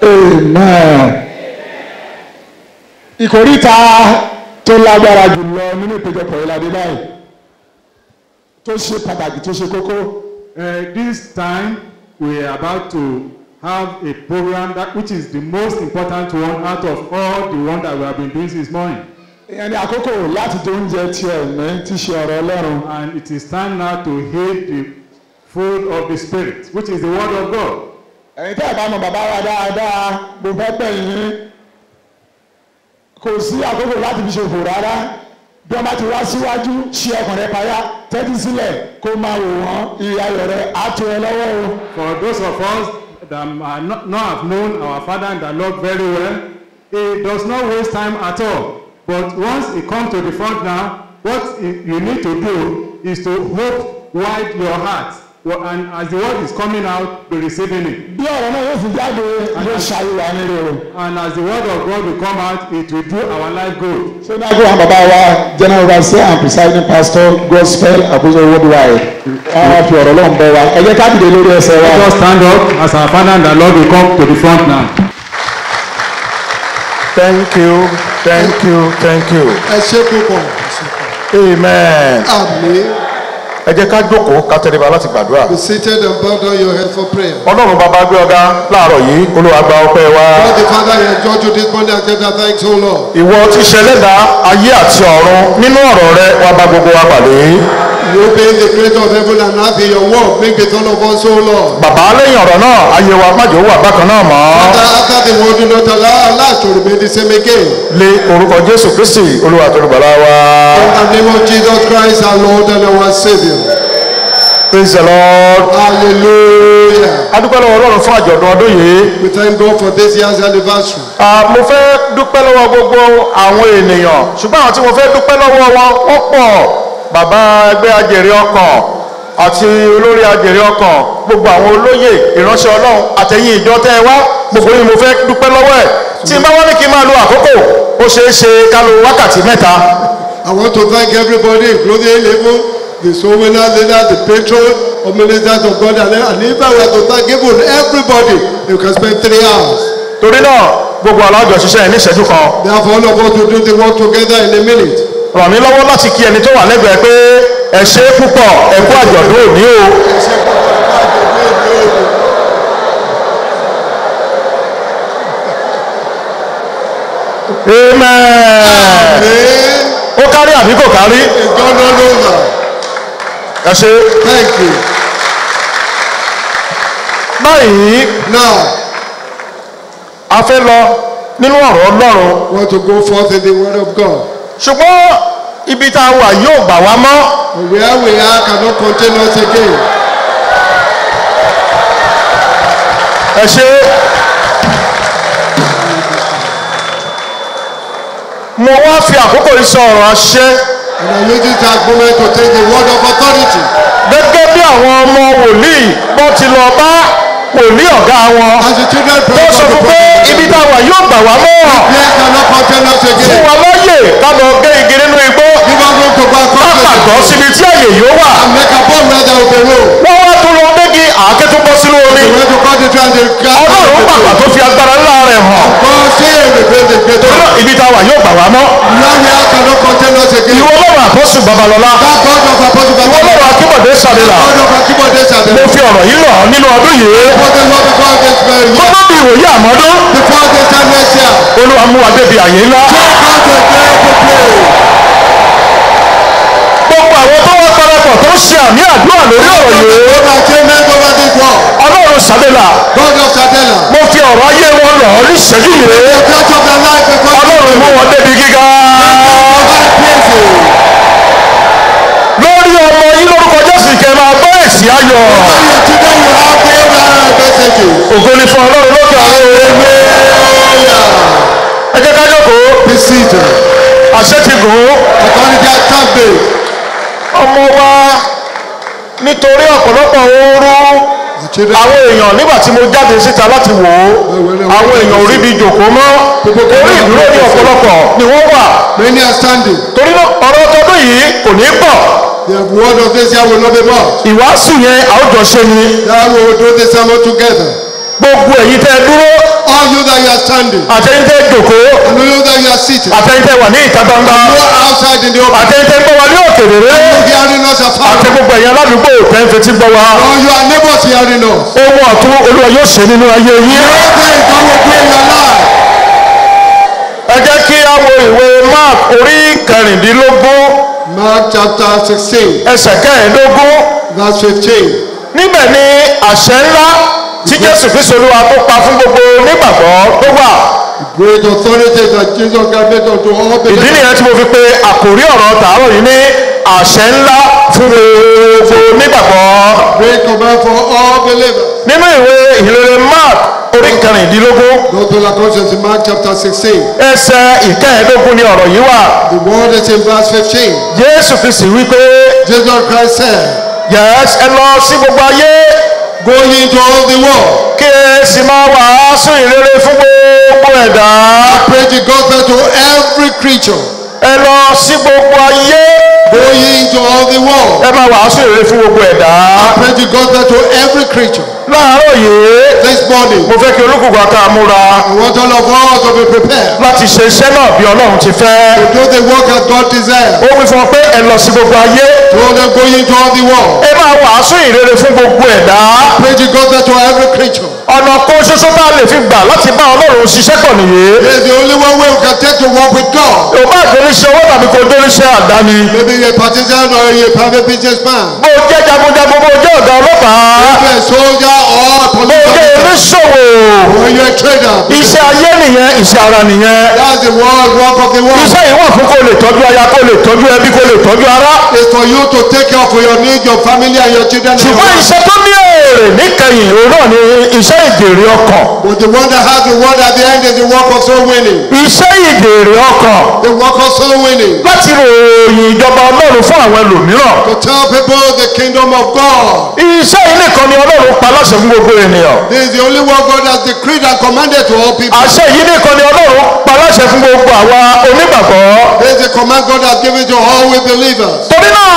Amen. Ìkòríta tó lágbára jùlọ nínú ìpéjọpọ̀ ìlàdé báyìí tó ṣe pàtàkì tó ṣe kókó. This time we are about to have a program which is the most important one out of all the one that we have been doing since morning. Ìyẹn ni àkókò láti tó oúnjẹ tí ẹ̀mí ti ṣe ọ̀rọ̀ Ọlọ́run. And it is time now to eat the food of the Spirit, which is the word of God. Ẹ̀yin tí ẹ bá mọ bàbá wa dáadáa mo fẹ́ pè yín kò sí àkókò láti fi ṣòfò rárá. Bí wọ́n bá ti wá síwájú ṣí ọkàn rẹ payá tẹ́tí sílẹ̀ kó máa wò wọ́n ìyàyọ̀ rẹ á tó ẹ lọ́wọ́ o. For those of us that not have known our Father and the Lord very well, he does not waste time at all. But once he comes to the front now, what you need to do is to hold wide your heart. And as the word is coming out, be receiving it. Bí ọ̀rọ̀ náà yóò fi jáde yóò ṣàyẹ̀wò nílò o. And as the word of God will come out, it will do our life good. So now go on bàbá wa General Overseer and Presiding Pastor Gospel Abuja Worldwide. Wọ́n fi ọ̀rọ̀ lọ́n bọ̀ wá. Ẹ jẹ́ ká dìde lórí ẹsẹ̀ wa. Let us stand up as our Father and the Lord will come to the front now. Thank you, thank you, thank you. Ẹ ṣé púpọ̀. Amen. Àmín. Ẹ jẹ́ ká jókòó ká tẹríba láti gbàdúrà. Be seated and bow down your head for prayer. Ọlọ́run bàbá gbé ọ̀gá láàárọ̀ yìí, Olúwa gba ọpẹ́ wa. God the Father, we exalt you this morning and give thy thanks, O Lord. Ìwọ tí ṣẹlẹ́dà ayé àti ọ̀run nínú ọ̀rọ̀ rẹ wá bá gbogbo wa pàdé. You being the creator of heaven and earth in your word, make with all of us, O Lord. Bàbá lẹ́yìn ọ̀rọ̀ náà, ayé wa má jẹ́ ó wà bákan náà mọ́. After the word, do not allow our lives to remain the same again. Lé orúkọ Jésù Kristi, Olúwa tó lùgbàlà wa. In the name of Jesus Christ, our Lord and our Savior. Praise the Lord. Hallelujah. A dúpẹ́ lọ́wọ́ Ọlọ́run fún àjọ̀dún ọdún yìí. We thank God for this year's anniversary. Mo fẹ́ dúpẹ́ lọ́wọ́ gbogbo àwọn ènìyàn, ṣùgbọ́n àwọn tí mo fẹ́ dúpẹ́ lọ́wọ́ wọn wọ́n pọ̀. Bàbá ẹgbẹ́ ajèrè ọkàn àti olórí ajèrè ọkàn, gbogbo àwọn olóyè ìránṣẹ́ Ọlọ́run àtẹ̀yìn ìjọ tẹ́ ẹ wá, gbogbo yìí mo fẹ́ dúpẹ́ lọ́wọ́ ẹ̀. Tí n bá wọ́n ní kí n máa lo àkókò, ó ṣeé ṣe ká lo wákàtí mẹ́ta. I want to thank everybody, including even the soul winners, leaders, the patron of ministers of God, and if I were to thank even everybody, you can spend 3 hours. Torí náà, gbogbo alájọ ṣiṣẹ́ ní ìṣẹ́jú kan. Therefore, all of us to do the work together in a minute. Ràn mí lọ́wọ́ láti kí ẹni tó wà lẹ́gbẹ̀ẹ́ pé ẹ ṣé púpọ̀ ẹ kú àjọ̀dún òní o. Amen. Ó kárí àbí kò kárí? It's gone all over. Ẹ ṣé. Thank you. Báyìí, Now, a fẹ́ lọ nínú ọ̀rọ̀ Ọlọ́run. we want to go forth in the word of God. Ṣùgbọ́n ibi tá a wà yóò gbà wá mọ́. But where we are cannot contain us again. Ẹ ṣé. Mo wá fi àkókò yìí sọ ọ̀rọ̀ àṣẹ. And I use this as moment to take the word of authority. Gẹ́gẹ́ bí àwọn ọmọ wòlíì bọ́ ti lọ bá wòlíì ọ̀gá wọn. As the children Tó pray sọ for the fún pé ibi tá a wà yóò gbà wá mọ́. Where cannot contain us Fún again. wa lóye ká lọ gé igi nínú igbó. Give us room to go and Ká pàgọ́ síbi tí àyè yóò wà. and make a bomb where there will be room. Wọ́n wá tún lọ gbégi àáké tó bọ́ sínú omi. The way to cut the tree and the Ọlọ́run pàpà tó fi agbára ńlá rẹ̀ hàn. God say reveal the greater. Torí náà ibi tá a wà yóò gbà wá mọ́. Where we are cannot contain us again. Ìwọ Ọlọ́run àpọ́sù Babalọ́lá. That God of Apostle Ìwọ Babylon. Ọlọ́run Akíbọ̀dé Ṣàdélà. God of Akíbọ̀dé Ṣàdélà. Mo fi ọ̀rọ̀ yìí lọ̀ ọ́ nínú ọdún yìí. For the Lord before this very Kó year. má di ìwòye àmọ́dún. Before this time next year. Olúwa mú wa débi àyè ńlá. Take us to a great place. Gbogbo àwọn tó wá parapọ̀ tó ń ṣe àmì àdúrà lórí ọ̀rọ̀ yìí. God has changed over this world. Ọlọ́run Ṣàdélà. God of Ṣàdélà. Mo fi ọ̀rọ̀ ayé wọn lọ̀ ọ́ ní ìṣẹ́jú yìí. The church of the life before Ọlọ́run mú wọn débi gíga. Lórí ọmọ yín lórúkọ Jésù kẹ́ máa gbọ́ èsì ayọ̀. Today you have the messages. Ògo ni fún Ọlọ́run lókè ọ̀run. Ẹ jẹ́ ká jókòó. Be seated. Àṣẹ ti gùn ún. Authority has come. Ọmọ wa nítorí ọ̀pọ̀lọpọ̀ ooru. Àwọn èèyàn nígbà tí mo jáde síta láti wò ó, àwọn èèyàn ò rí bí jòkó mọ́. Orí ìdúró ní ọ̀pọ̀lọpọ̀ ni wọ́n wà. Many are standing. Torí náà ọ̀rọ̀ tọdún yìí kò ní pọ̀. The word of this year will not be much. Ìwàásù yẹn àwùjọ ṣe ni. That we will do this sermon together. Gbogbo èyí tẹ́ dúró all you that you are standing, àtẹ̀yìntẹ́ jòkó, and all you that you are seated, àtẹ̀yìntẹ́ wà ní ìta gbangba, you are outside in the open, àtẹ̀yìntẹ́ gbọ́ wa ní òkèèrè rẹ̀, you hearing us afar, àti gbogbo ẹ̀yàn aládùúgbò tẹ́ ń fetí gbọ́ wa. all your neighbors hearing us. Ohun ọ̀tún Olúwa yóò ṣe nínú ayé yín. Everything God will do in your life. Ẹ jẹ́ kí á wo ìwé Mark orí kẹrìndínlógún Mark chapter 16, ẹsẹ̀ kẹrìndínlógún. verse 15. Níbẹ̀ ni àṣẹ ńlá tí Jésù Kristi Olúwa tó pa fún gbogbo onígbàgbọ́ tó wà. Great authority that Jesus gave unto all Ìdí believers. nìyẹn tí mo fi pe àkòrí ọ̀rọ̀ tààrọ̀ yìí ní àṣẹ ńlá fún gbogbo onígbàgbọ́. Great command for all believers. Nínú ìwé ìhìnrere Mark orí kẹrìndínlógún Go to the conscience in Mark chapter 16. ẹsẹ̀ ìkẹẹ̀ẹ́dógún ni ọ̀rọ̀ yìí wà. The word is in verse 15. Jésù Kristi wí pé Jesus Christ said, yes, ẹ lọ sí gbogbo ayé go ye into all the world, kí ẹ sì máa wàásù ìrere fún gbogbo ẹ̀dá. preach the gospel to every creature. Ẹ lọ sí gbogbo ayé Go ye into all the world, ẹ máa wàásù ìrere fún gbogbo ẹ̀dá. preach the gospel to every creature. Láàárọ̀ yìí This morning, mo fẹ́ kí olúkúlùkù ká múra I want all of us to be prepared láti ṣe iṣẹ́ náà bí Ọlọ́run ti fẹ́. to do the work that God desires. Ó wí fún wọn pé ẹ lọ sí gbogbo ayé Told them, go ye into all the world, ẹ máa wàásù ìrere fún gbogbo ẹ̀dá. preach the gospel to every creature. Ọ̀nà kan ṣoṣo tá a lè fi gbà láti bá Ọlọ́run ṣiṣẹ́ pọ̀ nìyí. This is the only one way we can take to work with God. Ò bá àdéríṣẹ́ owó tàbí kò déríṣẹ́ àdáni. Maybe you're a partisan or you're a private businessman. Bó o jẹ́ jagunjagun, bó o jẹ́ ọ̀gá ọlọ́pàá, Maybe a soldier or a bó o police jẹ́ officer. oníṣòwò. Or you're a trader. Iṣẹ́ ayé nìyẹn, iṣẹ́ ara nìyẹn. That's the work of the world. Iṣẹ́ yìí wà fún kó lè tọ́jú aya, kó lè tọ́jú ẹbí, kó lè tọ́jú ará. It's for you to take care of your needs, your family and your children. And your Ṣùgbọ́n wife. iṣẹ́ tó ní èrè níkẹyìn òun náà ni iṣẹ́ ìjèrè ọkàn. But the one that has the word at the end is the work of soul winning. Iṣẹ́ ìjèrè ọkàn The work of soul winning. láti ròyìn ìjọba Ọlọ́run fún àwọn ẹlòmíràn. To tell people the kingdom of God. Iṣẹ́ yìí nìkan ni Ọlọ́run pa láṣẹ fún gbogbo ènìyàn. This is the only work God has decreed and commanded to all people. Àṣẹ yìí nìkan ni Ọlọ́run pa láṣẹ fún gbogbo àwa onígbàgbọ́. This is the command God has given to all we believers. Torí náà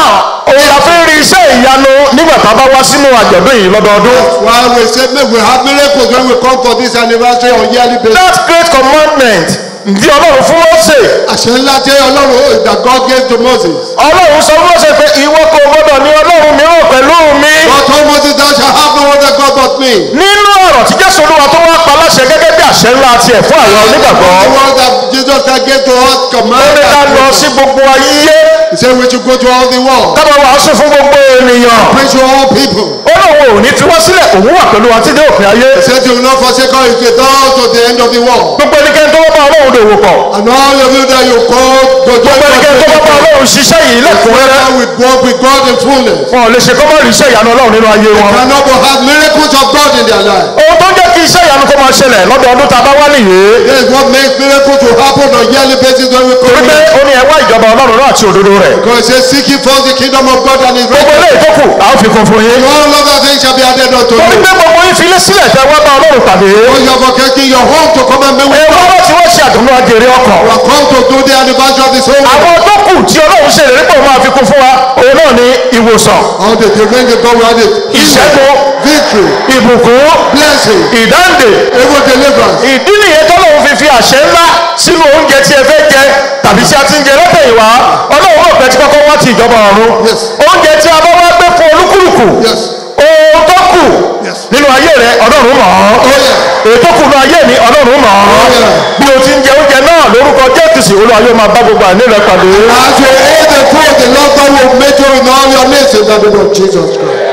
òun la fi ń rí iṣẹ́ ìyanu nígbà tá a bá wá sínú àjọ̀dún yìí lọ́dọọdún. Why we say we have miracles when we come for this anniversary on yearly basis. That great commandment ǹdí Ọlọ́run fún Mósè. Àṣẹ ńlá tí Ọlọ́run that God gave to Moses. Ọlọ́run sọ fún Mósè pé ìwọ kò gbọdọ̀ ní Ọlọ́run mìíràn pẹ̀lú mi. God told Moses, thou shalt have no other God but me. Nínú ọ̀rọ̀ tí Jésù Olúwa tó wá pa láṣẹ gẹ́gẹ́ bí àṣẹ ńlá tiẹ̀ fún àwọn onígbàgbọ́. The word that Jesus Christ gave to us Ó command. ní ká lọ sí gbogbo ayé. He said we should go to all the world. Ká máa wàásù fún gbogbo ènìyàn. Preach to all people. Ó lóun ò ní fi wá sílẹ̀, òun wà pẹ̀lú wa títí òpin ayé. He said you will not forsake us with us to the end of the world. Gbogbo ẹnikẹ́ni tó bá Ọlọ́run dòwò pọ̀. And all of you that you call to join Gbogbo ẹnikẹ́ni tó bá Ọlọ́run ṣiṣẹ́ yìí lẹ́kùnrẹ́rẹ́. with walk with God in fullness. Wọn ò lè ṣe kọ́mọ́ rí iṣẹ́ ìyanu Ọlọ́run nínú ayé wọn. Cannot but have miracles of God in their life. Ohun tó ń jẹ́ kí iṣẹ́ ìyanu kó máa ṣẹlẹ̀ lọ́dọọdún tá a bá wá nìyí. This is what makes miracles to happen on yearly basis when we come Torí pé here. ó ní ẹ wá ìjọba Ọlọ́run náà àti òdodo rẹ̀. Because it says seek ye first the kingdom of God and his Gbogbo righteousness. eléyìí tó kù a ó fi kún fún yín. All other things shall be added unto Torí you. pé gbogbo yín filé sílẹ̀ tẹ́ wá bá Ọlọ́run pàdé. Because you are forgetting your home to come and meet with Ẹ wá God. láti wá ṣe àdùnnú àjèrè ọkàn. You are come to do the anniversary of his home. Àwọn tó kù tí Ọlọ́run ṣe ìlérí pé òun máa fi kún fún wa, òun náà ní ìwòsàn, All the remain of God will have it. ìṣẹ́gun, Victory, ìbùkún, blessing, ìdáǹdè. even deliverance. Ìdí nìyẹn tọ́lọ́run fi fi àṣẹ ńlá sínú oúnjẹ tí ẹ fẹ́ jẹ tàbí tí a ti ń jẹ látẹ̀yìnwá. Ọlọ́run náà fẹ́ tí kọ́kọ́ wá ti ìjọba ọ̀run. Yes. Oúnjẹ tí a bá wá gbé fún olúkúlùkù. Yes. Ohun tó kù Yes. nínú ayé rẹ Ọlọ́run mọ̀ ọ́. Oh yeah. Èyí tó kù nínú ayé mi Ọlọ́run mọ̀ ọ́. Yeah. Bí o ti ń jẹ oúnjẹ náà lórúkọ Jésù, Olúwa yóò máa bá gbogbo àìní rẹ pàdé. As you eat the food, the Lord God will make you in all your needs in the name of Jesus Christ.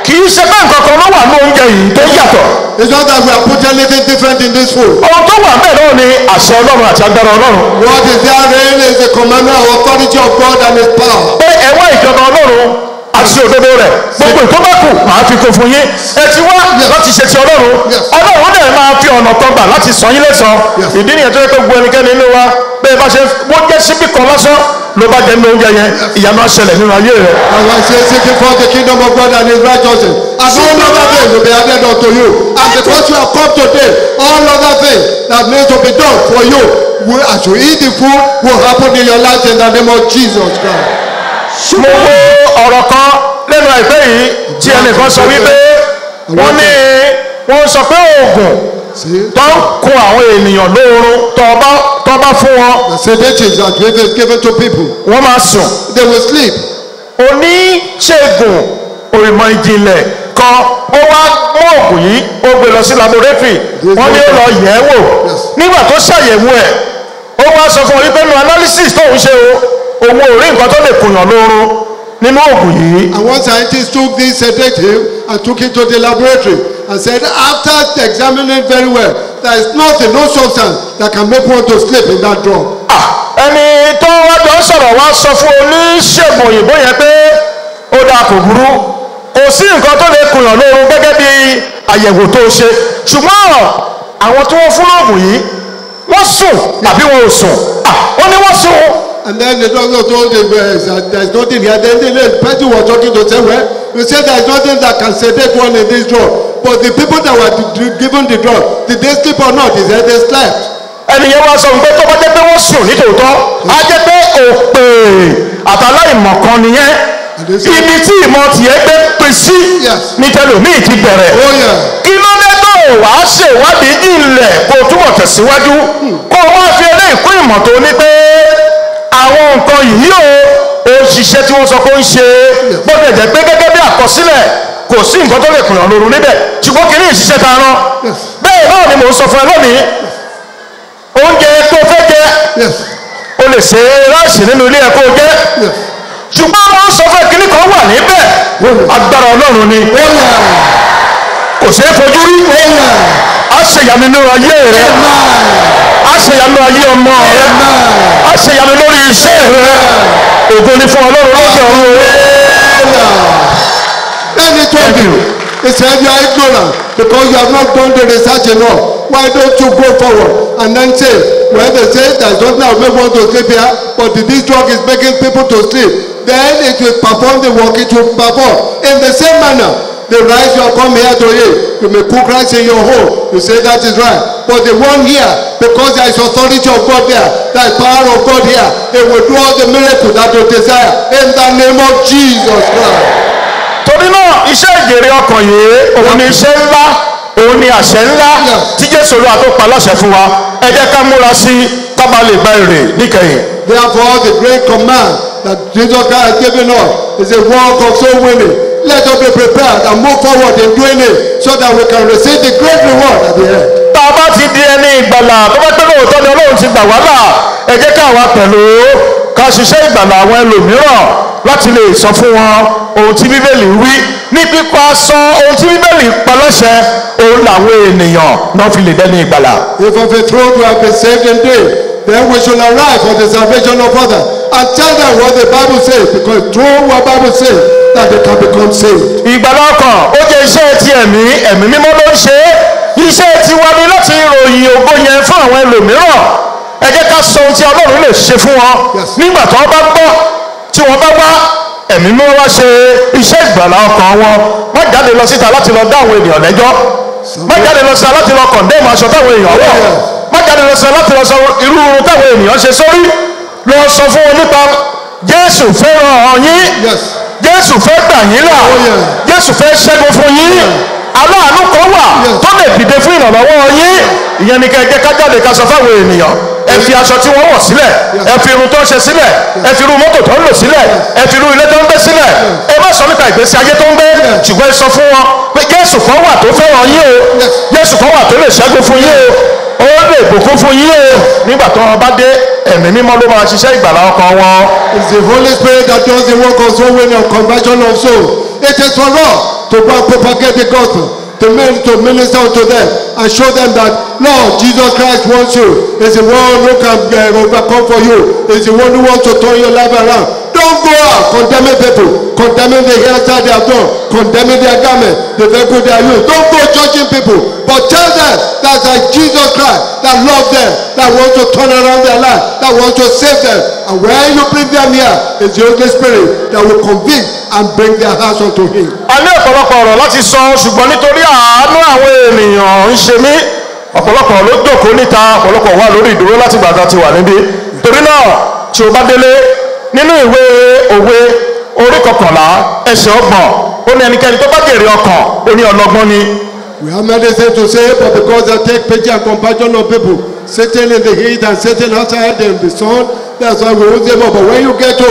Kì í ṣe pé nǹkan kan ló wà ní oúnjẹ yìí tó yàtọ̀. It's not that we are putting anything different in this food. Ohun tó wà bẹ́ẹ̀ náà ni àṣẹ Ọlọ́run àti agbára Ọlọ́run. What is therein is the commandment of authority of God and his power. Pé ẹ wá ìjọba Ọlọ́run àti òdodo rẹ̀. Gbogbo ìtọ́bàkù máa fi kún fún yín. Ẹ ti wá láti ṣe ti Ọlọ́run. Yes. Ọlọ́run náà máa fi ọ̀nà kan gbà láti sọ yín lẹ́san. Yes. Ìdí nìyẹn tó yẹ kó gbogbo ẹnikẹ́ni nínú wa bẹ́ẹ̀ bá ṣe wọ́n jẹ́ síbí kan lásán ló bá jẹ́ nínú oúnjẹ yẹn ìyanu á ṣẹlẹ̀ nínú ayé rẹ̀. As I say, seeking for the kingdom of God and his righteousness. And all other things will be added unto you. And because you have come today, all other things that need to be done for you, as you eat the food, will happen in your life in the name of Jesus Christ. Mo wo ọ̀rọ̀ kan lẹ́nu àìpẹ́ yìí tí ẹnìkan sọ wípé wọ́n sọ pé oògùn See, tó ń kun àwọn ènìyàn lóorun tó bá fún wọn the sedatives that we given to people, wọ́n máa sùn. they will sleep. Oníṣègùn òrìmọ̀ ìjìnlẹ̀ kan ó wá mú òògùn yìí ó gbé lọ sí laboratory wọ́n ní ó lọ yẹ̀ ẹ́ wò nígbà tó ṣàyẹ̀wò ẹ̀ ó wá sọ fún wọn wípé nínú analysis tóun ṣe òun ò rí nǹkan tó lè kùyàn lóorun nínú òògùn yìí. And one scientist took this sedative and took it to the laboratory and said, after examining it very well, there is nothing, no substance that can make one to sleep in that drug. Ẹni tó wájọ sọ̀rọ̀ wá sọ fún oníṣègùn òyìnbó yẹn pé ó dáa kò burú kò sí nǹkan tó lè kùyàn lóorun gẹ́gẹ́ bí àyẹ̀wò tó ṣe ṣùgbọ́n àwọn tí wọ́n fún lóògùn yìí wọ́n sùn tàbí wọn ò sùn ó ní wọ́n sùn. And then the doctor told him that there is nothing here. Then the person was talking to say, well, you said there is nothing that can sedate one in this drug. But the people that were given the drug, did they sleep or not? He said they slept. Ẹnìyẹn wá sọ pé tó bá jẹ́ pé wọ́n sùn nítòótọ́ á jẹ́ pé òpè àtàláìmọ̀ kan nìyẹn ibi tí ìmọ̀ tiẹ̀ gbé pín sí ní tẹlòmíì ti bẹ̀rẹ̀ kí ló dé tó wàá ṣèwádìí ìjìnlẹ̀ kó túbọ̀ tẹ̀síwájú kó wá fi eléyìí kún ìmọ̀ tó ní pé àwọn nǹkan yìí ó ṣiṣẹ́ tí wọ́n sọ pé ó ń ṣe gbọ́dọ̀ jẹ́ pé gẹ́gẹ́ bí àkọsílẹ̀ kò sí nǹkan tó lè kùnà lóru níbẹ̀ ṣùgbọ́n kì í ní ìṣiṣẹ́ ta rán bẹ́ẹ̀ náà ni mò ń sọ fún ẹ lónìí oúnjẹ tó fẹ́ jẹ o lè ṣe ráìsì nínú ilé ẹ̀kọ́ jẹ ṣùgbọ́n wọ́n sọ fún kíní kan wà níbẹ̀ agbára ọlọ́run ni kò ṣeé fojú rí a ṣèyàmì nínú ayé rẹ a ṣèyàmì ayé ọmọ rẹ a ṣèyàmì lórí iṣẹ́ rẹ ògo ni fún ọlọ́run lọ́sẹ̀ ọ̀run rẹ. Let me tell you, he said you are ignorant because you have not done the research enough. Why don't you go forward and then say, well, they say there's nothing that will make one to sleep here, but this drug is making people to sleep. Then it will perform the work it will perform. In the same manner, the rice you have come here to eat, you may cook rice in your home. You say that is right. But the one here, because there is authority of God there, there is power of God here, it will do all the miracles that you desire. In the name of Jesus Christ. Torí náà iṣẹ́ ìjèrè ọkàn yìí òun ni iṣẹ́ ńlá òun ni àṣẹ ńlá tí Jésù Olúwa tó pa láṣẹ fún wa ẹ jẹ́ ká múra sí ká bá lè gba èrè níkẹyìn. Therefore the great command that Jesus Christ has given us is a work of soul winning. Let us be prepared and move forward in doing it so that we can receive the great reward at the end. Tá a bá ti di ẹni ìgbàlà tó bá tó lóòótọ́ ni Ọlọ́run ti gbà wá là ẹ jẹ́ ká wá pẹ̀lú ká ṣiṣẹ́ ìgbàlà àwọn ẹlòmíràn láti lè sọ fún wọn ohun tí Bíbélì wí ní pípa sọ ohun tí Bíbélì pa láṣẹ òun làwọn ènìyàn náà fi lè dẹ́ni ìgbàlà. If of a truth we have been saved indeed, then we should arrive for the salvation of others and tell them what the Bible says, because through what Bible says that they can become saved. Ìgbàlà ọkàn ó jẹ́ iṣẹ́ ti ẹ̀mí mímọ́ ló ń ṣe é iṣẹ́ tiwa ni láti ròyìn ògo yẹn fún àwọn ẹlòmíràn ẹ jẹ́ ká sọ ohun tí Ọlọ́run lè ṣe fún wọn nígbà tí wọ́n bá gbọ́ tí wọ́n bá wá ẹ̀mí mímọ́ wá ṣe iṣẹ́ ìgbàlà ọkàn wọn má jáde lọ síta láti lọ dá àwọn ènìyàn lẹ́jọ́ má jáde lọ síta láti lọ kọ̀ndẹ́mù aṣọ táwọn èèyàn wọ̀ má jáde lọ síta láti lọ sọ irú irun táwọn ènìyàn ṣe sórí lọ sọ fún wọn nípa Jésù fẹ́ ràn yín Jésù fẹ́ gbà yín là Jésù fẹ́ ṣẹ́gun fún yín aláàánú kan wà tó lè dìde fún ìrànlọ́wọ́ yín ìyẹn ni kẹ́ ká jáde ká sọ fáwọn ènìyàn ẹ fi aṣọ tí wọ́n wọ̀ sílẹ̀ ẹ fi irun tó ń ṣe sílẹ̀ ẹ fi irú mọ́tò tó ń lò sílẹ̀ ẹ fi irú ilé tó ń gbé sílẹ̀ ẹ má sọ nípa ìgbésí ayé tó ń gbé ṣùgbọ́n ẹ sọ fún wọn pé Jésù kan wà tó fẹ́ràn yín o Jésù kan wà tó lè ṣẹ́gun fún yín o ó lè bùkún fún yín o nígbà tó wọn bá dé ẹ̀mí mímọ́ ló máa ṣiṣẹ́ ìgbàlà ọkàn wọn. It's the Holy Spirit that does the work of soul winning and conversion of soul. It is for us to go and propagate the gospel, to minister to them and show them that Lord Jesus Christ wants you. He's the one who can overcome for you. He's the one who wants to turn your life around. Don't go out condemning people, condemning the hairstyle they have done, condemning their garment, the vehicle they are using. Don't go judging people, but tell them that's like Jesus Christ that loves them, that wants to turn around their life, that wants to save them. And when you bring them here, it's the Holy Spirit that will convict and bring their hearts unto Him. A ní ọ̀pọ̀lọpọ̀ ọ̀rọ̀ láti sọ ṣùgbọ́n nítorí àánú àwọn ènìyàn ń ṣe mí ọ̀pọ̀lọpọ̀ ló jókòó níta ọ̀pọ̀lọpọ̀ wà lórí ìdúró láti gbàgbà ti wà níbí torí náà tí o bá délé nínú ìwé òwe orí 11 ẹsẹ̀ 30 ó ní ẹnikẹ́ni tó bá jèrè ọkàn ó ní ọlọ́gbọ́n ni We have many things to say, but because I take pity and compassion of people, sitting in the heat and sitting outside in the sun, that's why we won't say more. But when you get to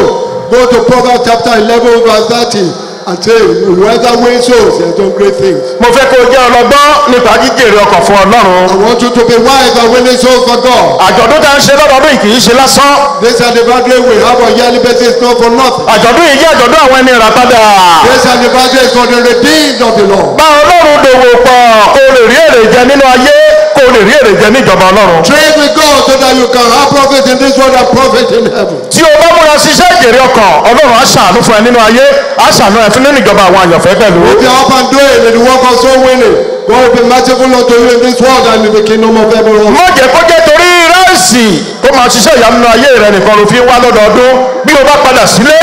go to Proverbs chapter 11, verse 30, and say, whoever wins souls, he has done great things. mo fẹ́ kó o jẹ́ ọlọ́gbọ́n nípa jíjèrè ọkàn fún ọlọ́run. I want you to be wise and winning souls for God. àjọ̀dún tá à ń ṣe lọ́dọọdún yìí kì í ṣe lásán. This anniversary we have on yearly basis not for nothing. àjọ̀dún yìí jẹ́ àjọ̀dún àwọn ẹni ìràpadà. This anniversary is for the redeemed of the Lord. bá ọlọ́run dòwò pọ̀ kó o lè rí èrè jẹ nínú ayé kó o lè rí èrè jẹ níjọba ọlọ́run. Trade with God so that you can have profit in this world and profit in heaven. tí o bá múra sí iṣẹ́ ìjèrè ọkàn ọlọ́run á ṣàánú fún ẹ nínú ayé á ṣàánú ẹ fún nínú ìjọba àwọn àyànfẹ́ pẹ̀lú. If you are up and doing in the work of soul winning, God will be merciful unto you in this world and in the kingdom of heaven. má jẹ́ kó jẹ́ torí ráìsì tó máa ṣiṣẹ́ ìyanu nínú ayé rẹ nìkan ló fi ń wá lọ́dọọdún bí o bá padà sílé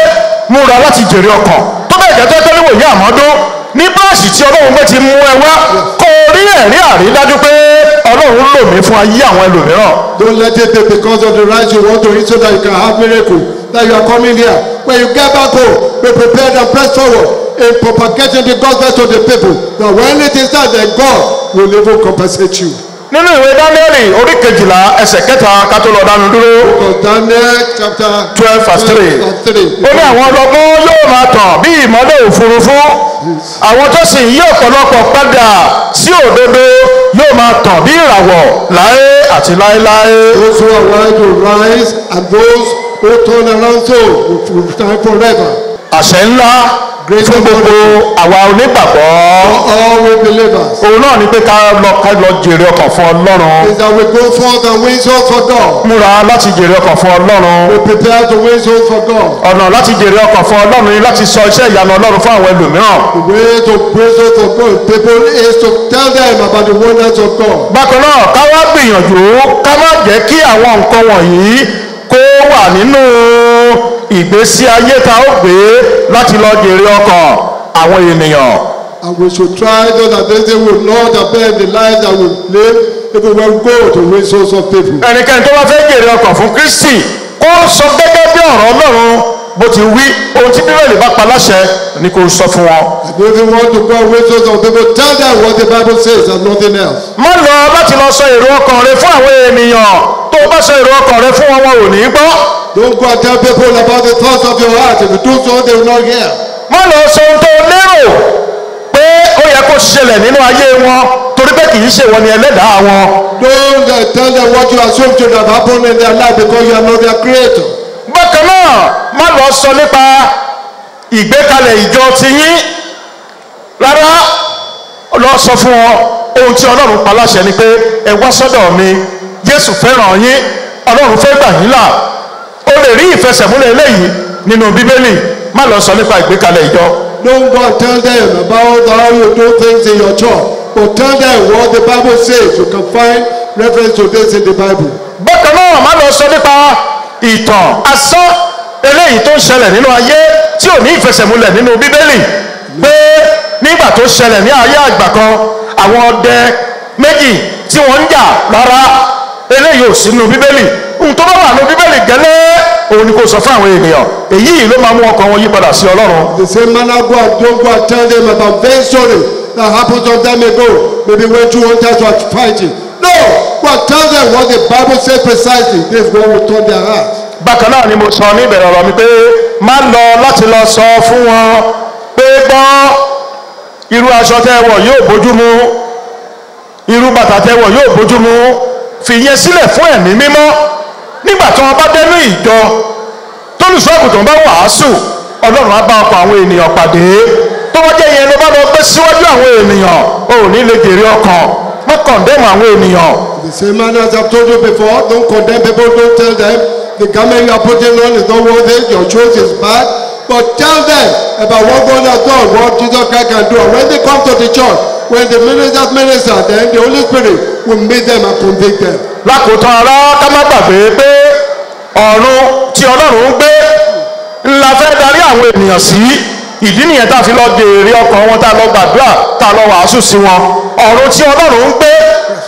múra láti jèrè ọkàn tó bẹ́ẹ̀ jẹ́ tó níwòye àmọ́dún ní báàsì tí ọlọ́run bẹ́ẹ̀ ti mú ẹ wá kó o rí ẹ̀rí àrídájú pé ọlọ́run lò mí fún ayé àwọn ẹlòmíràn. Don't let it be because of the rice you want to eat so that you can have miracle that you are coming here. When you get back home, be prepared and press forward in propagating the gospel to the people. That when it is done, then God will even compensate you. nínú ìwé dáníẹ́lì orí kejìlá ẹsẹ̀ kẹta ká tó lọ dánu dúró. Because Daniel chapter 12 verse 3. ó ní àwọn ọlọ́gbọ́n yóò máa tàn bí ìmọ́lẹ̀ òfurufú àwọn tó sì yí ọ̀pọ̀lọpọ̀ padà sí òdodo yóò máa tàn bí ìràwọ̀ láé àti láéláé. Those who are wise will rise, and those who turn around so will stand forever. àṣẹ ńlá fún gbogbo àwa onígbàgbọ́. For all we believers. òun náà ni pé ká lọ jèrè ọkàn fún ọlọ́run. Is that we go forth and win souls for God. múra láti jèrè ọkàn fún ọlọ́run. We prepare to win souls for God. ọ̀nà láti jèrè ọkàn fún ọlọ́run ni láti sọ iṣẹ́ ìyanu ọlọ́run fún àwọn ẹlòmíràn. The way to win souls for God people is to tell them about the wonders of God. bákan náà ká wá gbìyànjú ká má jẹ́ kí àwọn nǹkan wọ̀nyí kó wà nínú ìgbésí ayé tá ó gbé láti lọ jèrè ọkàn àwọn ènìyàn. And we should try so that they will not abandon the lives that we live if we will go to win souls of people. ẹnikẹ́ni tó bá fẹ́ jèrè ọkàn fún Kristi kó sọ gẹ́gẹ́ bí ọ̀rọ̀ Ọlọ́run bó ti wí ohun tí Bíbélì bá pa láṣẹ ni kó sọ fún wọn. And if you want to go and win souls of people, tell them what the Bible says and nothing else. má lọ láti lọ sọ èrò ọkàn rẹ fún àwọn ènìyàn tó bá sọ èrò ọkàn rẹ fún wọn wọn ò ní gbọ́. Don't go and tell people about the thoughts of your heart. If you do so, they will not hear. má lọ sọ ohun tó lérò pé ó yẹ kó ṣẹlẹ̀ nínú ayé wọn torí pé kì í ṣe wọn ni ẹlẹ́dàá wọn. Don't tell them what you assume should have happened in their life because you are not their creator. bákan náà má lọ sọ nípa ìgbékalẹ̀ ìjọ tiyín rárá lọ sọ fún wọn ohun tí Ọlọ́run pa láṣẹ ni pé ẹ wá sọ́dọ̀ mi Jésù fẹ́ràn yín Ọlọ́run fẹ́ gbà yín là ó lè rí ìfẹsẹ̀múlẹ̀ eléyìí nínú Bíbélì má lọ sọ nípa ìgbékalẹ̀ ìjọ. Don't go and tell them about how you do things in your church, but tell them what the Bible says. You can find reference to this in the Bible. bákan náà má lọ sọ nípa ìtàn asán eléyìí tó ń ṣẹlẹ̀ nínú ayé tí ò ní ìfẹsẹ̀múlẹ̀ nínú Bíbélì pé nígbà tó ṣẹlẹ̀ ní ayé àgbà kan àwọn ọdẹ méjì tí wọ́n ń jà rárá eléyìí ò sí nínú Bíbélì ohun tó bá wà nínú Bíbélì gẹ́lẹ́ òun ni kò sọ fún àwọn ènìyàn èyí ló máa mú ọkàn wọn yí padà sí Ọlọ́run. The same manner go and don't go and tell them about vain story that happened some time ago. Maybe when two hunters were fighting. No, go and tell them what the Bible says precisely. This is what will turn their hearts. bákan náà ni mo sọ ní ìbẹ̀rẹ̀ ọ̀rọ̀ mi pé má lọ láti lọ sọ fún wọn pé gbọ́ irú aṣọ tẹ́ wọ̀ yóò bójú mu irú bàtà tẹ́ wọ̀ yóò bójú mu fìyẹn sílẹ̀ fún ẹ̀mí mímọ́ nígbà tí wọ́n bá dẹnu ìjọ tólùṣọ́àgùntàn bá wàásù Ọlọ́run á bá ọkọ̀ àwọn ènìyàn pàdé tó wọ́n jẹ́ ìyẹn ló bá lọ gbé síwájú àwọn ènìyàn ò ní lè jèrè ọkàn má kọ̀ndẹ́mù àwọn ènìyàn. The same manner as I've told you before, don't condemn people, don't tell them the garment you are putting on is not worth it, your choice is bad, but tell them about what God has done, what Jesus Christ can do. And when they come to the church, when the ministers minister, then the Holy Spirit will meet them and convict them. lákòótán ara ká má gbàgbé pé ọ̀run tí Ọlọ́run ń gbé ńlá fẹ́ darí àwọn ènìyàn sí ìdí nìyẹn tá a fi lọ béèrè ọkàn wọn tá a lọ gbàdúrà tá a lọ wàásù sí wọn ọ̀run tí Ọlọ́run ń gbé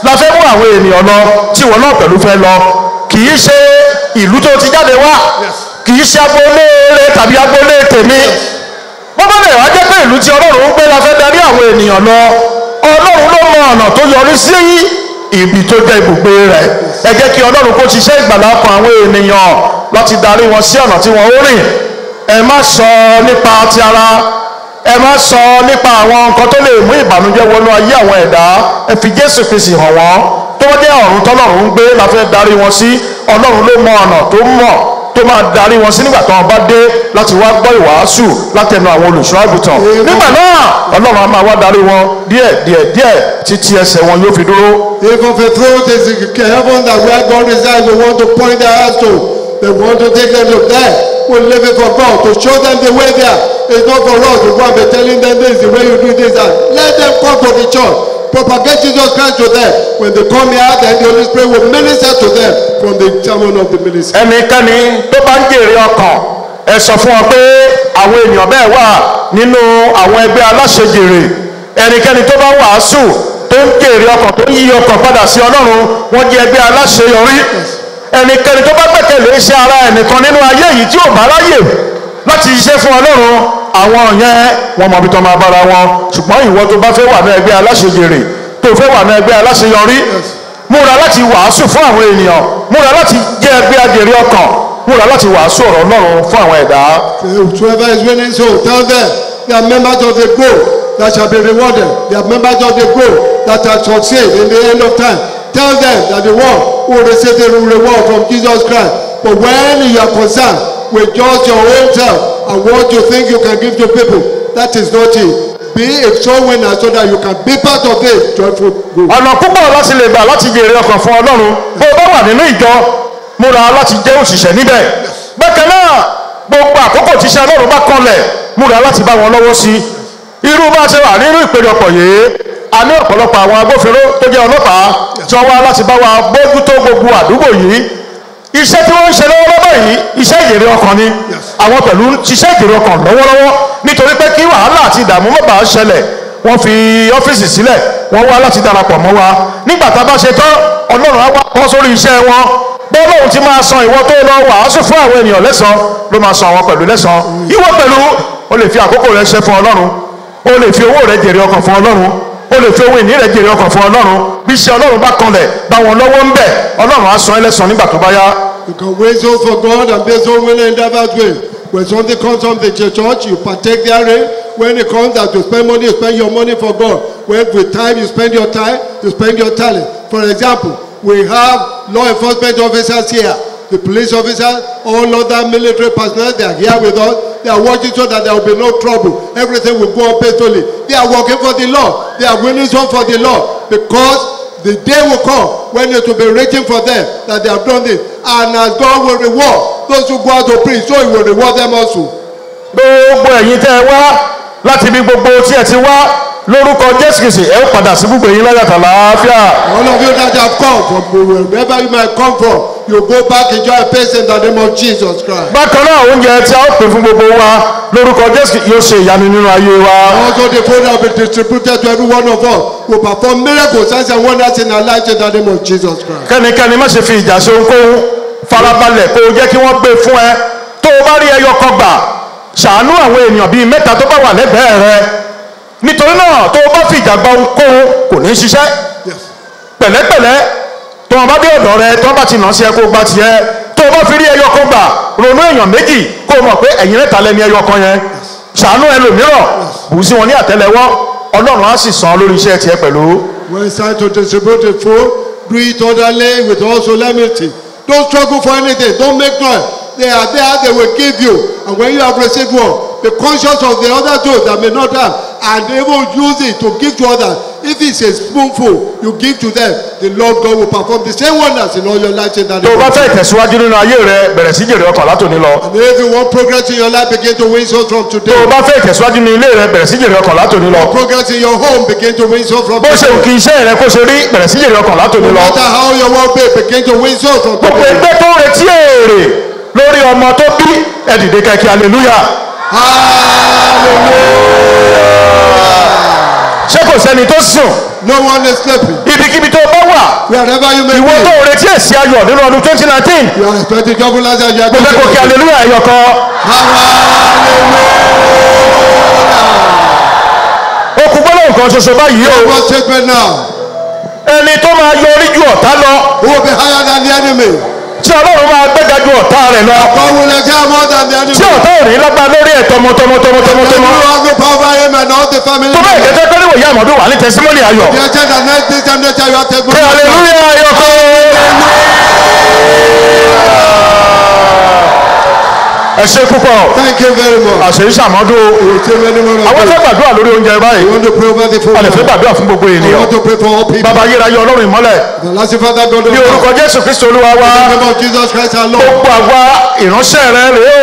la fẹ́ mú àwọn ènìyàn lọ tí wọn náà pẹ̀lú fẹ́ lọ kì í ṣe ìlú tó ti jáde wá kì í ṣe agboolé rẹ tàbí agboolé tèmi bọ́bá lè wá jẹ́ pé ìlú tí Ọlọ́run ń gbé la fẹ́ darí àwọn ènìyàn lọ Ọlọ́run ló mọ ọ̀nà tó yọrí sí ibi tó jẹ́ ibùgbé rẹ̀. Ẹ jẹ́ kí Ọlọ́run kó ṣiṣẹ́ ìgbàlà ọkàn àwọn ènìyàn láti darí wọn sí ọ̀nà tí wọ́n ó rìn. Ẹ má sọ nípa ti ara, ẹ má sọ nípa àwọn nǹkan tó lè mú ìbànújẹ́ wọnú ayé àwọn ẹ̀dá. Ẹ fi Jésù Kristi hàn wọ́n. Tó bá jẹ́ ọ̀run tọ́lọ́run ń gbé la fẹ́ darí wọn sí, Ọlọ́run ló mọ ọ̀nà tó mọ̀ tó máa darí wọn sí nígbà tí wọ́n bá dé láti wá gbọ́ ìwàásù látẹnu àwọn olùṣọ́ àgùntàn. Nígbà náà Ọlọ́run á máa wá darí wọn díẹ̀ títí ẹsẹ̀ wọn yóò fi dúró. If of a truth is in heaven that where God resides, we want to point their eyes to. They want to take them to there. We live it for God to show them the way there. It's not for us to go and be telling them this, the way you do this, and let them come to the church. Propagate Jesus Christ to them. When they come here, then the Holy Spirit will minister to them from the sermon of the ministry. Ẹnikẹ́ni tó bá ń jèrè ọkàn, ẹ sọ fún wọn pé àwọn èèyàn bẹ́ẹ̀ wà nínú àwọn ẹgbẹ́ aláṣejèrè. Ẹnikẹ́ni tó bá wàásù tó ń jèrè ọkàn tó ń yí ọkàn padà sí Ọlọ́run, wọ́n jẹ́ ẹgbẹ́ aláṣeyọrí. Ẹnikẹ́ni tó bá gbẹ̀kẹ̀lé iṣẹ́ ara ẹnìkan nínú ayé yìí tí ò bá ráyè láti ṣiṣẹ́ fún Ọlọ́run, àwọn yẹn wọ́n mọ̀ bí tó máa bára wọn. Ṣùgbọ́n ìwọ tó bá fẹ́ wà ní ẹgbẹ́ aláṣejèrè, tó fẹ́ wà ní ẹgbẹ́ aláṣeyọrí, múra láti wàásù fún àwọn ènìyàn, múra láti jẹ́ ẹgbẹ́ ajèrè ọkàn, múra láti wàásù ọ̀rọ̀ Ọlọ́run fún àwọn ẹ̀dá. Whoever is winning soul, tell them they are members of the group that shall be rewarded. They are members of the group that shall succeed in the end of time. Tell them that the one who will receive the reward from Jesus Christ. But when you are concerned with just your own self and what you think you can give to people, that is not it. Be a soul winner so that you can be part of this joyful group. Ọ̀nà púpọ̀ láti lè gbà láti jèrè ọkàn fún Ọlọ́run. Bó o bá wà nínú ìjọ, múra láti jẹ́ òṣìṣẹ́ níbẹ̀. Bákan náà, gbogbo àkókò tíṣẹ́ Ọlọ́run bá kanlẹ̀, múra láti bá wọn lọ́wọ́ sí. Irú bá ṣe wà nínú ìpéjọpọ̀ yìí, a ní ọ̀pọ̀lọpọ̀ àwọn agbófinró tó jẹ́ ọlọ́pàá tí wọ́n wá láti bá wa bójútó gbogbo àdúgbò yìí. Iṣẹ́ tí wọ́n ń ṣe lọ́wọ́lọ́wọ́ yìí, iṣẹ́ ìjèrè ọkàn ni. Àwọn pẹ̀lú ṣiṣẹ́ ìjèrè ọkàn lọ́wọ́lọ́wọ́ nítorí pé kí wàhálà àti ìdààmú má bàa ṣẹlẹ̀, wọ́n fi ọ́fíìsì sílẹ̀, wọ́n wá láti darapọ̀ mọ́ wa. Nígbà tá a bá ṣe tán, Ọlọ́run á wá kọ́ sórí iṣẹ́ wọn. Bọ́lọ́run ti máa san ìwọ tó lọ wàásù fún àwọn ènìyàn lẹ́san ló máa san àwọn pẹ̀lú lẹ́san. Ìwọ pẹ̀lú o lè fi àkókò rẹ ṣe fún Ọlọ́run, o lè fi owó rẹ jèrè ọkàn fún Ọlọ́run, o lè fi owó ìní rẹ jèrè ọkàn fún Ọlọ́run. Bí iṣẹ́ Ọlọ́run bá kanlẹ̀ bá wọn lọ́wọ́ ń bẹ̀, Ọlọ́run á san ẹlẹ́san nígbà tó bá yá. You can win souls for God and be soul winner in that way. When something comes from the church, you partake therein. When it comes that you spend money, you spend your money for God. When with time, you spend your time, you spend your talent. For example, we have law enforcement officers here. The police officers, all other military personnel, they are here with us. They are watching so that there will be no trouble. Everything will go on peacefully. They are working for the law. They are winning some for the law. Because the day will come when it will be written for them that they have done this. And as God will reward those who go out to preach, so He will reward them also. Gbogbo ẹ̀yin tẹ́ ẹ wá láti ibi gbogbo tí ẹ ti wá lórúkọ Jésù Kristi ẹ ó padà sí gbogbo ẹ̀yin láyàtọ̀ láàfíà. All of you that have come from wherever you might come from, you go back enjoy a peace in the name of Jesus Christ. Bákan náà oúnjẹ tí a ó pè fún gbogbo wa lórúkọ Jésù yóò ṣe ìyanu nínú ayé wa. Also the food that will be distributed to every one of us will perform miracles, signs and wonders in our lives in the name of Jesus Christ. Kẹ́nikẹ́ni má ṣe fi ìjà ṣe ohunkóhun, farabalẹ̀ kó o jẹ́ kí wọ́n gbé fún ẹ. Tó o bá rí ẹyọ kan gbà, ṣàánú àwọn ènìyàn bíi mẹ́ta tó bá wà lẹ́gbẹ̀ẹ́ rẹ. Nítorí náà tó o bá fi ìjà gba ohunkóhun kò ní ṣiṣẹ́. Pẹ̀lẹ́pẹ̀lẹ́ tó o bá dé ọ̀dọ̀ rẹ tó o bá ti nà sí ẹ kó o gba tiẹ̀. Tó o bá fi rí ẹyọ kan gbà, ronú èèyàn méjì kó o mọ̀ pé ẹ̀yin mẹ́ta lẹ́ni ẹyọ kan yẹn. Ṣàánú ẹlòmíràn, bù sí wọn ní àtẹ́lẹwọ́, Ọlọ́run á sì san lórí iṣẹ́ tiẹ̀ pẹ̀lú. When it's time to distribute the food, do it orderly with all solemnity. Don't struggle for anything. Don't make noise. They are there, they will give you. And when you have received one, be conscious of the other two that may not have, and they will use it to give to others. If it's a spoonful, you give to them. The Lord God will perform the same wonders in all your lives in that. Tó o bá fẹ́ ìtẹ̀síwájú nínú ayé rẹ, bẹ̀rẹ̀ sí jèrè ọkàn látòní lọ. And if you want progress in your life, begin to win souls from today. Tó o bá fẹ́ ìtẹ̀síwájú nínú ilé rẹ, bẹ̀rẹ̀ sí jèrè ọkàn látòní lọ. Progress in your home, begin to win souls from Bó ṣe today. òkè iṣẹ́ rẹ kó ṣe rí, bẹ̀rẹ̀ sí jèrè ọkàn látòní No lọ. matter how your work be, begin to win souls from Gbogbo today. ẹgbẹ́ tó ń retí èrè lórí ọmọ tó bí ẹ dìde kẹ́kẹ́ hallelujah. Ṣé kò sẹ́ni tó sùn? No one is sleeping. Ibikíbi tó bá wà, Wherever you may ìwọ tó be, ń retí èsì ayọ̀ nínú ọdún 2019. you are expecting double life and you are Mo fẹ́ kó kí hallelujah ẹyọ kan. Ó kú gbọ́dọ̀ nǹkan ṣoṣo báyìí o. One statement now. ẹni tó máa yọrí ju ọ̀tá lọ. Who will be higher than the enemy? tí ọlọ́run máa gbéga ju ọ̀tá rẹ̀ lọ. God will excel more than the enemy. tí ọ̀tá ò ní lágbá lórí ẹ̀ tọmọtọmọ. The enemy has no power over him and all the family. tó bẹ́ẹ̀ gẹ́gẹ́ pé níwòye àmọ́dún wà ní tẹsímọ́nì ayọ̀. The agenda next this time later you are taking. kí hallelujah ayọ̀ kọ́. ẹ ṣe púpọ̀. Thank you very much. àṣeyí sàmọ́dún. We will take many more. àwọn fẹ́ gbàdúrà lórí oúnjẹ báyìí. We want to pray over the food. a lè fẹ́ gbàdúrà fún gbogbo We ènìyàn. want to pray for all people. bàbá ayérayé ọlọ́run ìmọ́lẹ̀. The last Father God of ní orúkọ God. jésù kristu olúwa wa. In the name of Jesus Christ our Lord. gbogbo àwa ìránṣẹ́ rẹ rèé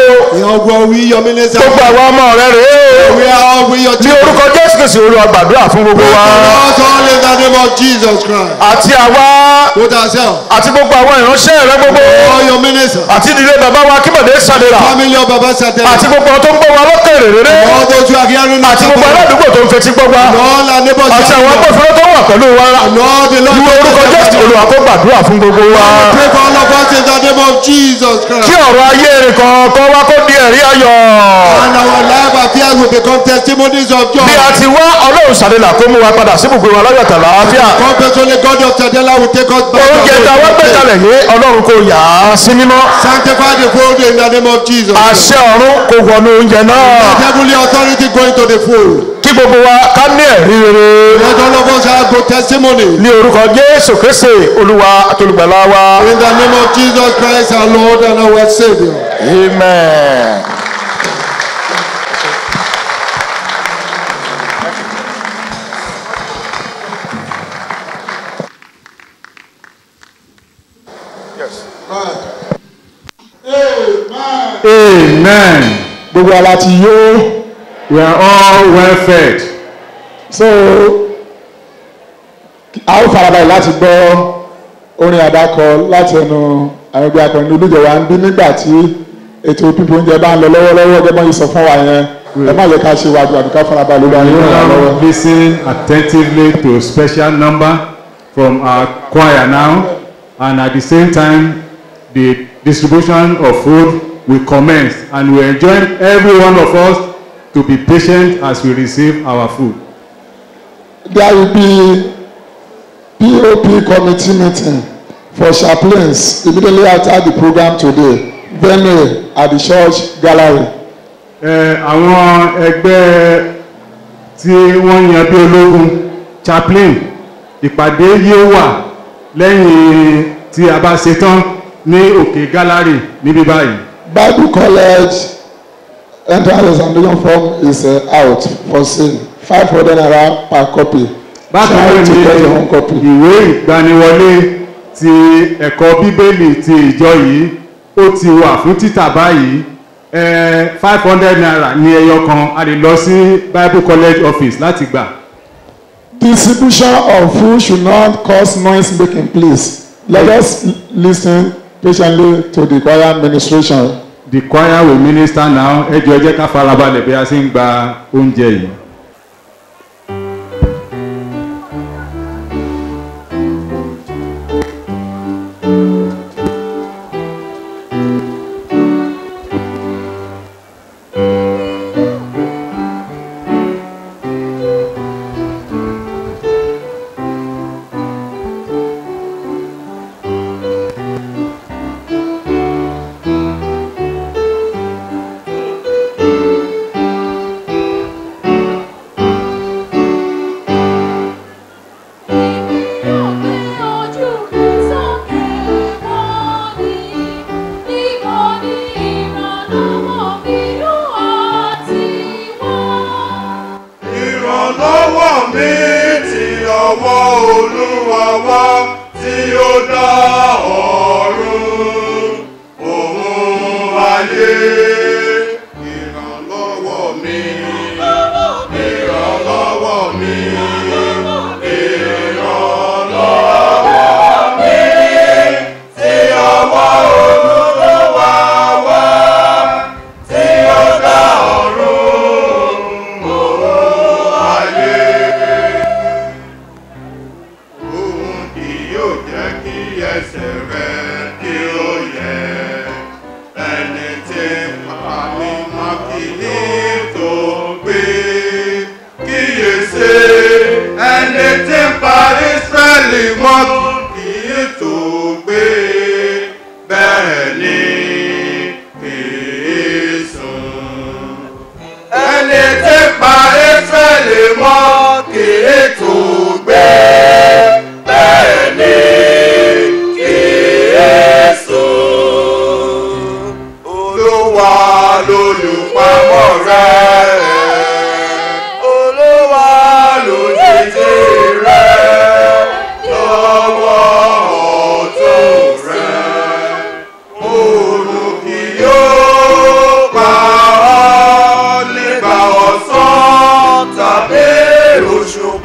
o. We your minister. gbogbo àwa ọmọ rẹ rèé o. We are all we your ní children. orúkọ jésù kristu olúwa gbàdúrà fún gbogbo wa. Not all in the name of Jesus Christ. àti àwa Put ourselves. àti gbogbo àwọn ìránṣẹ́ rẹ gbogbo. All your ministers. àti ìdílé bàbá wa kíbọ̀dé sàdéra. Family of Baba Satana. àti gbogbo àwọn tó ń gbọ́ wa lọ́kẹ̀rẹ̀ rere. All those who are hearing us. àti gbogbo aládùúgbò tó ń fetí gbọ́ wa. All our neighbors. àti àwọn agbófinró tó wà pẹ̀lú wa. And all the Lord. ní orúkọ jésù olúwa kó gbàdúrà fún gbogbo wa. Pray for all of us in the name of Jesus Christ. kí ọ̀rọ̀ ayé rẹ̀ kọ̀ọ̀kan wá kó di ẹ̀rí ayọ̀. And our life affairs will become testimonies of joy. bí a ti wá ọlọ́run sàdéla kó mú wa padà sí ibùgbé wa láyọ̀ tàlà àáfíà. Confess only God of Tadela will take us back. oúnjẹ tá a wá gbé kalẹ̀ yé ọlọ́run kò yà á sí mímọ́. Sanctify the food in the name of Jesus. àṣẹ ọ̀run kò wọnú oúnjẹ náà. Let heavenly authority go into the food. kí gbogbo wa ká ní ẹ̀rí rere. Let all of us have good testimony. ní orúkọ jésù kristi olúwa àtolùgbàlà wa. In the name of Jesus Christ our Lord and our Savior. amen. Amen. gbogbo ala ti yó. We are all well fed. so a ó farabalẹ̀ láti gbọ́ orin àdákọ láti ẹnu àwọn ẹgbẹ́ akọrin olùjọ wa ń bí nígbà tí ètò pípọ̀ oúnjẹ bá ń lọ lọ́wọ́lọ́wọ́ gẹ́gẹ́ bọ́ yìí sọ fún wa yẹn ẹ má yẹ ká ṣe wájú àdúgbò farabalẹ̀ lórí ayé wọn lọ́wọ́. Now listen attentively to a special number from our choir now, and at the same time the distribution of food will commence, and we enjoin every one of us to be patient as we receive our food. There will be POP committee meeting for chaplains immediately after the program today. Venue at the church gallery. Àwọn ẹgbẹ́ tí wọ́n yan bí ológun chaplain ìpàdé yóò wà lẹ́yìn tí a bá ṣetán ní òkè gallery níbí báyìí. Bible College entrance examination form is out for sale. 500 naira per copy. Bákan náà ni ìwé ìgbaniwọlé ti ẹ̀kọ́ bíbélì ti ìjọ yìí ó ti wà fún títà báyìí. 500 naira ní ẹyọ kan a lè lọ sí Bible College office láti gbà. Distribution of food should not cause noise making, please. Let us listen patiently to the choir administration. The choir will minister now. Ẹ jọ̀ọ́ ẹ jẹ́ ká farabalẹ̀ bí a ṣe ń gba oúnjẹ yìí. Kíyèsí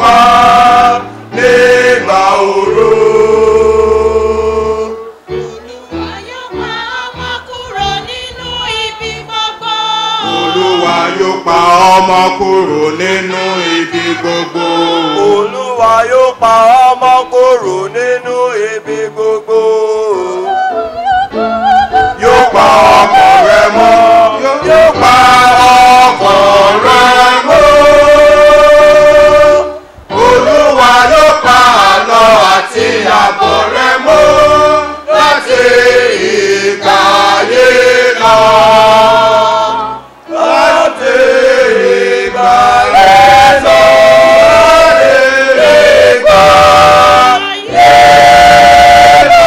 pa nígbà òru. Olúwa yóò pa ọmọ kúrò nínú ibi gbogbo. Olúwa yóò pa ọmọ kúrò nínú ibi gbogbo. Yóò pa ọkọ̀ rẹ mọ́. Yóò pa ọkọ̀ rẹ mọ́. Olúwa yóò pa àlọ àti àbọ̀ rẹ mọ́ láti ìgbà ayé lọ. Láti ìgbà ayé lọ. Láti ìgbà ayé lọ.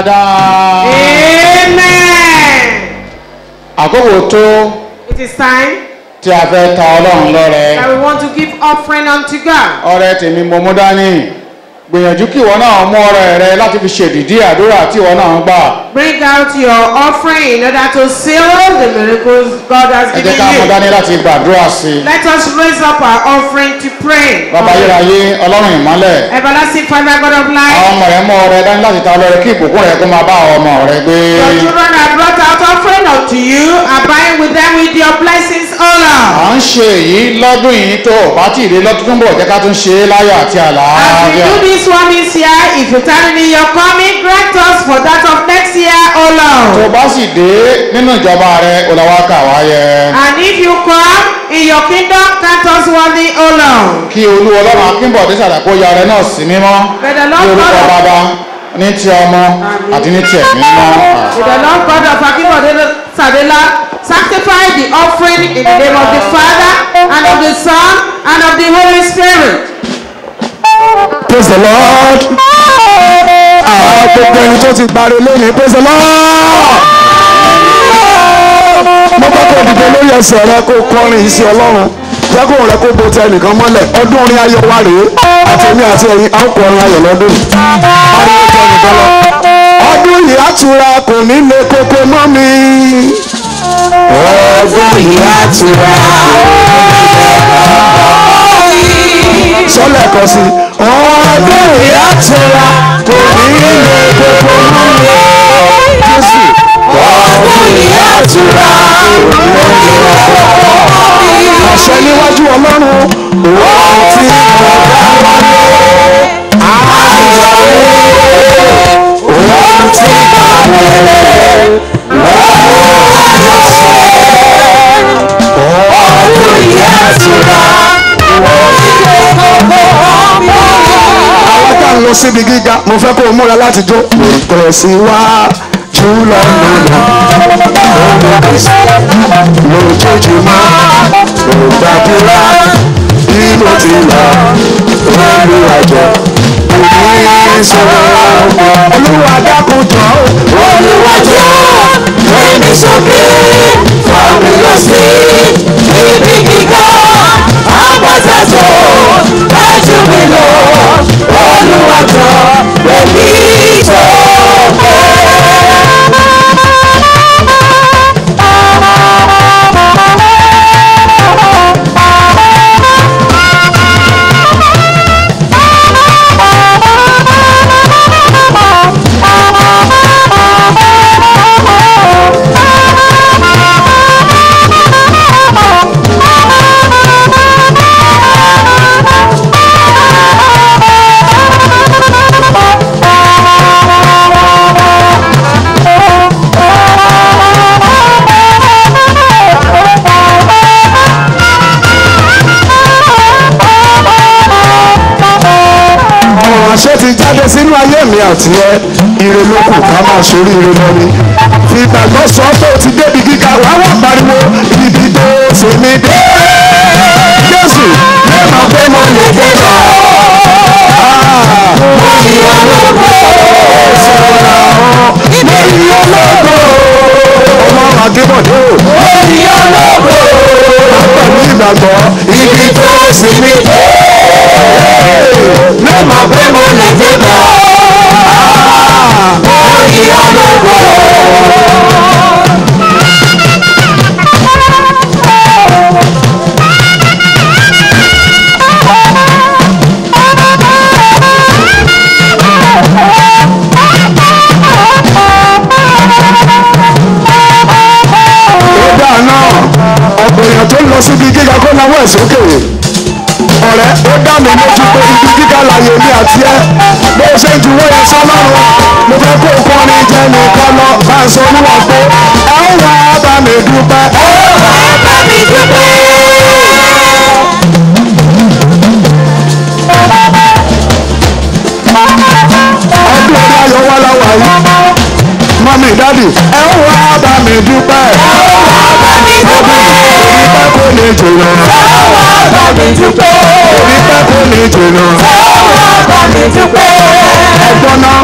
dáadáa. Amen. Àkókò tó It is time tí a fẹ́ ta Ọlọ́run lọ́rẹ. that we want to give offering unto God. Ọrẹ tèmi mo mú dání. Gbìyànjú kí ìwọ náà mú ọrẹ rẹ láti fi ṣèdìdí àdúrà tí ìwọ náà ń gbà. Bring out your offering in order to seal the miracles God has Ẹ given jẹ́ ká mú you. dání láti gbàdúrà sí i. Let us raise up our offering to pray. Bàbá ayérayé Ọlọ́run ìmọ́lẹ̀. Everlasting Father, God of Àwọn life, ọmọ rẹ mú ọrẹ dání láti ta ọlọ́rẹ kí ìbùkún rẹ kó máa bá àwọn ọmọ rẹ gbé. your children have brought out offering unto you, abide with them with your blessings, O Lord. À ń ṣe èyí lọ́dún yìí tó bá tí ìdè lọ́dún tó ń bọ̀ jẹ́ ká tún ṣe é láyọ̀ àti As we àlàáfíà. do this one this year, if you tarry in your coming, grant us for that of next year, O Tó Lord. bá sì dé nínú ìjọba rẹ òlàwákà wáyé. And if you come in your kingdom, count us worthy, O Lord. Kí Olú Ọlọ́run Akínbọ̀dé ṣàdàkó ya rẹ náà sí mímọ́. May the Ní Lord orúkọ God of, bàbá ní ti ọmọ àti ní ti ẹ̀mí mímọ́. may the Lord God of Akínbọ̀dé Sadela sanctify the offering in the name of the Father and of the Son and of the Holy Spirit. Praise the Lord. Àwọn gbogbo ẹni tó ti parí lónìí, praise the Lord. Mo bá kó dìde lórí ẹsẹ̀ rẹ kó kọrin yìí sí Ọlọ́run. Jẹ́kùn rẹ kó bo tẹ ẹnìkan mọ́lẹ̀. Ọdún orin ayọ̀ wa rèé. Àtẹ̀mí àti ẹ̀yin á kọ orin ayọ̀ lọ́dún. Ariwo tẹ ẹnìkan lọ. Ọdún yìí á tura kò ní le koko mọ́ mi. Ọdún yìí á tura. Sọ́lẹ̀ kan sí. Ọdún yìí á tura kò ní le koko mọ́ mi. Jésù. Ọdún yìí á tura kò ní le koko mọ́ mi. Àṣẹ níwájú Ọlọ́run. Òun ti mọ̀ dáwọ́lé. Àjọyé. Òun ti dáwọ́lé. Ọdún yìí á tura. Àwọn tá ń lọ síbi gíga, mo fẹ́ kó o múra láti jó. Tẹ̀síwájú lọ́nà lójoojúmọ́, mo gbàdúrà bí mo ti lọ, olùwàjọ, òní sọ̀rọ̀. Olúwa dákun jọ, olùwàjọ, gbẹ̀mí sókè, fà mí lọ sí ibi gíga, àpáta tó dájú mi lọ, olùwàjọ, gbẹ̀mí sókè. Àṣẹ ti jáde sínú ayé mi àti ẹ, ire ló kù ká máa ṣorí ire lọ ni. Fi ìgbàgbọ́ sọ pé o ti débi gíga, wá wà pariwo ibi tó ṣe mí dé. Jésù ẹ máa pé mo lè dé lọ. Mo ní ológo sọ̀rọ̀, mo ní ológo. Ọlọ́run Akínbọ̀dé o. Mo ní ológo. Pẹ̀lú ìgbàgbọ́ ibi tó ṣe mí dé. Mẹ́mà pé mo lè dé bọ̀. Orí ológo. Ó dáná ọ̀pọ̀ èèyàn tó lọ síbi gíga kó náwó ẹ̀ sókè. Ọ̀rẹ́ ó dá mi lójú pé ibi gíga láyé mi àti ẹ bó ṣe ń juwọ́ yẹn sọ́lọ́run mo fẹ́ kó kọrin jẹ́ nìkan lọ bá ń sọ níwọ̀n pé ẹ ń wá bá mi dúpẹ́. ẹ ń wá bá mi dúpẹ́. ọdún orí ayọ̀ wá láwàá yìí mọ́mí dádì ẹ ń wá bá mi dúpẹ́. ẹ ń wá bá mi dúpẹ́. orí pẹ́ kò ní jìnnà. ẹ ń wá bá mi dúpẹ́. orí pẹ́ kò ní jìnnà. ẹ ń wá bá mi dúpẹ́. ẹ̀gbọ́n náà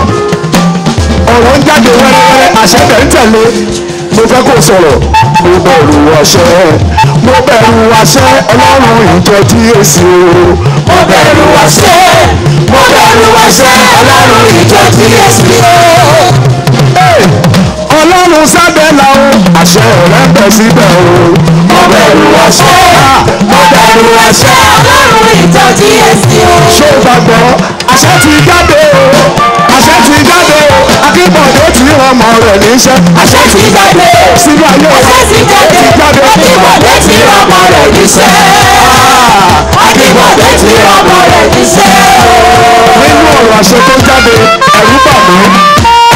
ọ̀rọ̀ ń jáde wẹ́rẹ́wẹ́rẹ́ àṣẹ tẹ̀ ń tẹ̀lé mo fẹ́ kó sọ̀rọ̀ mo bẹ̀rù àṣẹ mo bẹ̀rù àṣẹ ọlọ́run ìjọ tí èsì o mo bẹ̀rù àṣẹ mo bẹ̀rù àṣẹ ọlọ́run ìjọ tí èsì o. ọlọ́run sábẹ́là o àṣẹ rẹ̀ bẹ̀ síbẹ̀ o mo bẹ̀rù àṣẹ mo bẹ̀rù àṣẹ ọlọ́run ìjọ tí èsì o. ṣé o gbàgbọ́ àṣẹ ti jáde o àṣẹ ti jáde o akínbọ̀dé ti rán ọmọ rẹ̀ níṣẹ́ àṣẹ ti jáde sínú ayé àṣẹ ti jáde akínbọ̀dé ti rán ọmọ rẹ̀ níṣẹ́ akínbọ̀dé ti rán ọmọ rẹ̀ níṣẹ́. nínú ọ̀rọ̀ àṣẹ tó jáde ẹ̀rú bà mí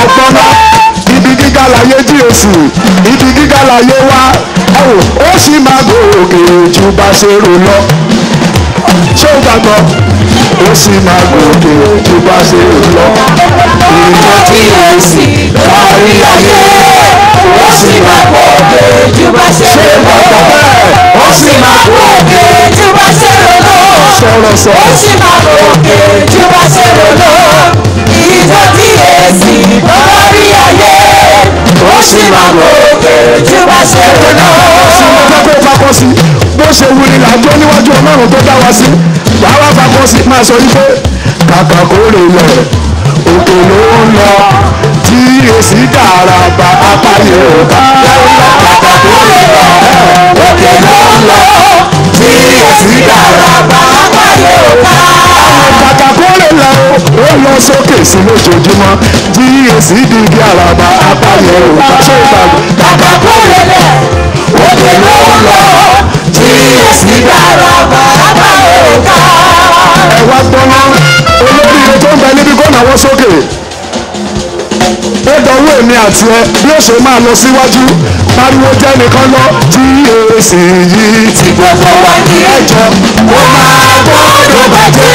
ọgbọ́n náà ibi gíga láyé jíòsì ibi gíga láyé wá ó sì máa gòkè ju bá ṣe rò lọ ṣé o gbàgbọ́ ó sì máa gòkè ju bá ṣe rò lọ. ìjọ tí o sì lórí ayé ó sì máa gòkè ju bá ṣe rò lọ. ó sì máa gòkè ju bá ṣe rò lọ. sọ̀rọ̀ sọ̀rọ̀ ó sì máa gòkè ju bá ṣe rò lọ. ìjọ tí o sì lórí ayé ó sì máa gòkè ju bá ṣe rò lọ. fakọ sí bó ṣe wù ní làjọ níwájú ọlọ́run tó dá wa sí wàá wá fakọ sí máa sọ wípé kàkà kó lè lọ òkè ló ń lọ tí èsì dára bá apáyé ọba kàkà kó lè lọ òkè ló ń lọ tí èsì dára bá apáyé ọba kàkà kó lè lọ ó lọ sókè sí lójoojúmọ́ tí èsì dìgí àràbà apáyé ọba ṣé ìgbàgbọ́ kàkà kó lè lọ òkè ló ń lọ tí èsì dára bá apáyé ọba. ẹ wá gbọ́ná olóríire tó ń bẹ níbi kó náwó sókè ó dọwọ́ èmi àti ẹ bí ó ṣe máa lọ síwájú pariwo jẹ́ nìkan lọ tí èsì yìí ti gbogbo wa ní ẹjọ́ ó máa gbọ́dọ̀ bàjẹ́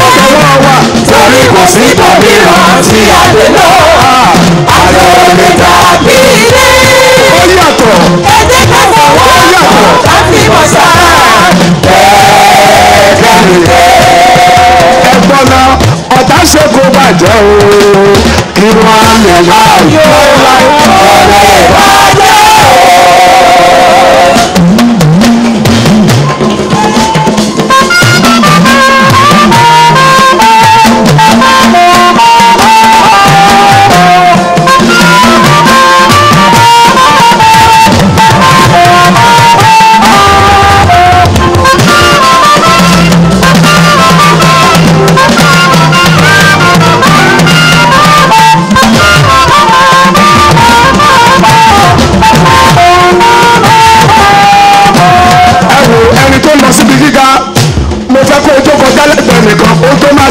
ọ̀dọ́wọ́ wa torí kò sí tòmíràn tí a lè lọ àlọ́ lè dàbí ilé. ó yàtọ̀ ẹ̀jẹ̀ ká fọwọ́ yàtọ̀ láti mọ̀ sára ẹ̀gbọ́n náà ọ̀tá ṣe kó bàjẹ́ o kí wọ́n á lè máa yọ ọ̀rẹ́ bàjẹ́ o.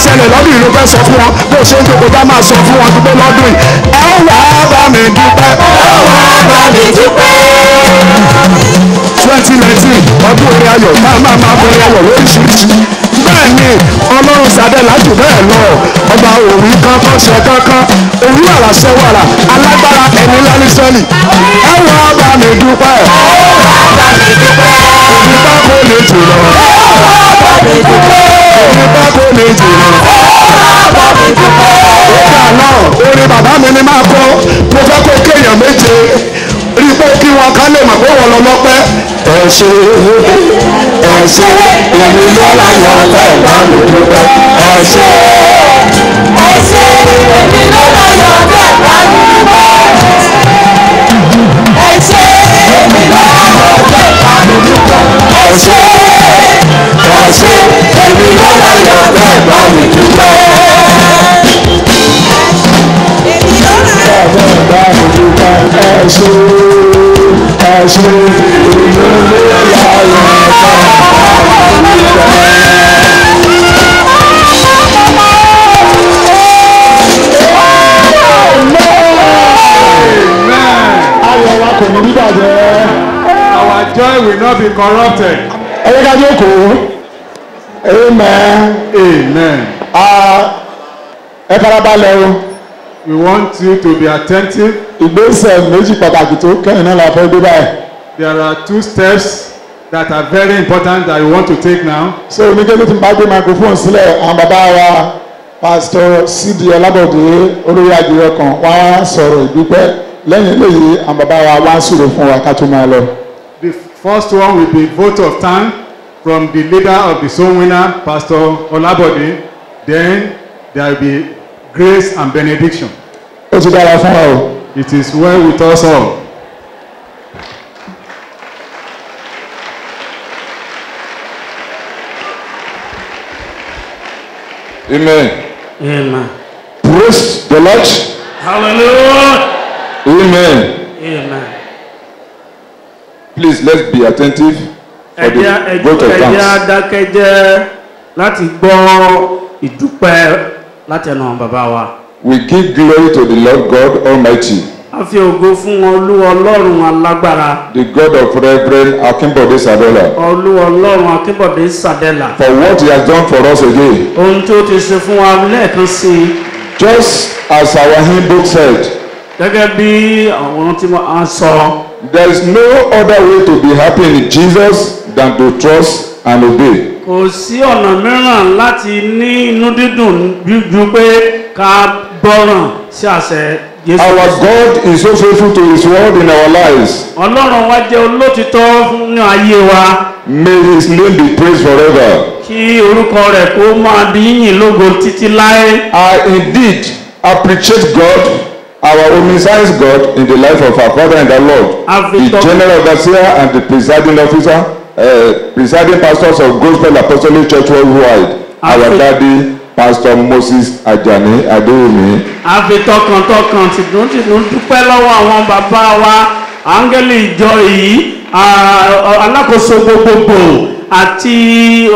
ṣẹlẹ̀ lọ́dún yìí ló fẹ́ sọ fún wọn bó ṣe ń jókòó tá máa sọ fún wọn dúpẹ́ lọ́dún yìí ẹ wà á bá mi dúpẹ́. ẹ wà á bá mi dúpẹ́. 2019 ọdún orin ayọ̀ tá a máa borin ayọ̀ lóríṣiríṣi bẹ́ẹ̀ ni ọlọ́run sàdẹ́là jù bẹ́ẹ̀ lọ ọba òwì kankan ṣe kankan òwì wàrà ṣe wàrà alágbára ẹni lálẹ́ sẹ́lì ẹ wà á bá mi dúpẹ́. ẹ wà á bá mi dúpẹ́. òdìbá kò lè jùlọ. ẹ wà á bá mi dúpẹ́. òdìbá kò lè jùlọ. Ìgbà náà orin bàbá mi ni máa kọ́ mo fẹ́ kó kéèyàn méje rí pé kí wọn ká lè mọ̀ pé wọ́n lọ lọ́pẹ́. Ẹ ṣe èmi ló láyọ̀ bẹ́ẹ̀ bá mi dúpẹ́. Ẹ ṣe èmi ló láyọ̀ bẹ́ẹ̀ bá mi dúpẹ́. Ẹ ṣe èmi ló láyọ̀ bẹ́ẹ̀ bá mi dúpẹ́. Ẹ ṣe èmi ló láyọ̀ bẹ́ẹ̀ bá mi dúpẹ́. Our joy will not be corrupted. Amen. Amen. Ẹ farabalẹ̀ o. We want you to be attentive. Ìgbésẹ̀ méjì pàtàkì tó kẹ́yìn náà la fẹ́ gbé báyìí. There are two steps that are very important that we want to take now. So oníkẹ́lẹ́ tí n bá gbé microphone sílẹ̀ àwọn bàbá wa Pastor C.D. Ọlábọ̀dé olórí àjèrè ọkàn wá sọ̀rọ̀ ìdúpẹ́ lẹ́yìn eléyìí àwọn bàbá wa wá súre fún wa ká tó máa lọ. The first one will be vote of thanks from the leader of the soul winner, Pastor Olabode. Then there will be grace and benediction. Ó ti dára fún wa o. It is well with us all. Amen. Amen. Praise the Lord. Hallelujah. Amen. Amen. Please let's be attentive for the vote of thanks. Ẹ̀jẹ̀ adákẹ́jẹ́ láti gbọ́ ìdúpẹ́ láti ẹnu àwọn bàbá wa. We give glory to the Lord God Almighty, A fi ògo fún Olúwa Ọlọ́run alágbára. the God of Reverend Akinbode Sadola, Olúwa Ọlọ́run Akínbọ̀dé Sàdẹ́là. for what he has done for us again. Ohun tí ó ti ṣe fún wa lẹ́ẹ̀kan sí i. Just as our hymn book said, Gẹ́gẹ́ bí àwọn tí wọ́n sọ. there is no other way to be happy in Jesus than to trust and obey. Kò sí ọ̀nà mìíràn láti ní inú dídùn ju pé ká gbọ́ràn sí àṣẹ Jésù. Our God is so faithful to his word in our lives. Ọlọ́run wa jẹ́ olótìtọ́ nínú ayé wa. May his name be praised forever. Kí orúkọ rẹ̀ kó máa di yìnyín lógo títí láé. I indeed appreciate God, our omniscient God, in the life of our Father and the Lord, the General Overseer and the presiding officer, presiding pastors of Gospel Apostolic Church worldwide, our daddy, Pastor Moses Ajani Adewumi. A fi tọkàntọkàn tìdúntìdún dúpẹ́ lọ́wọ́ àwọn bàbá wa, áńgẹ́lì ìjọ yìí, alákòóso gbogbogbò àti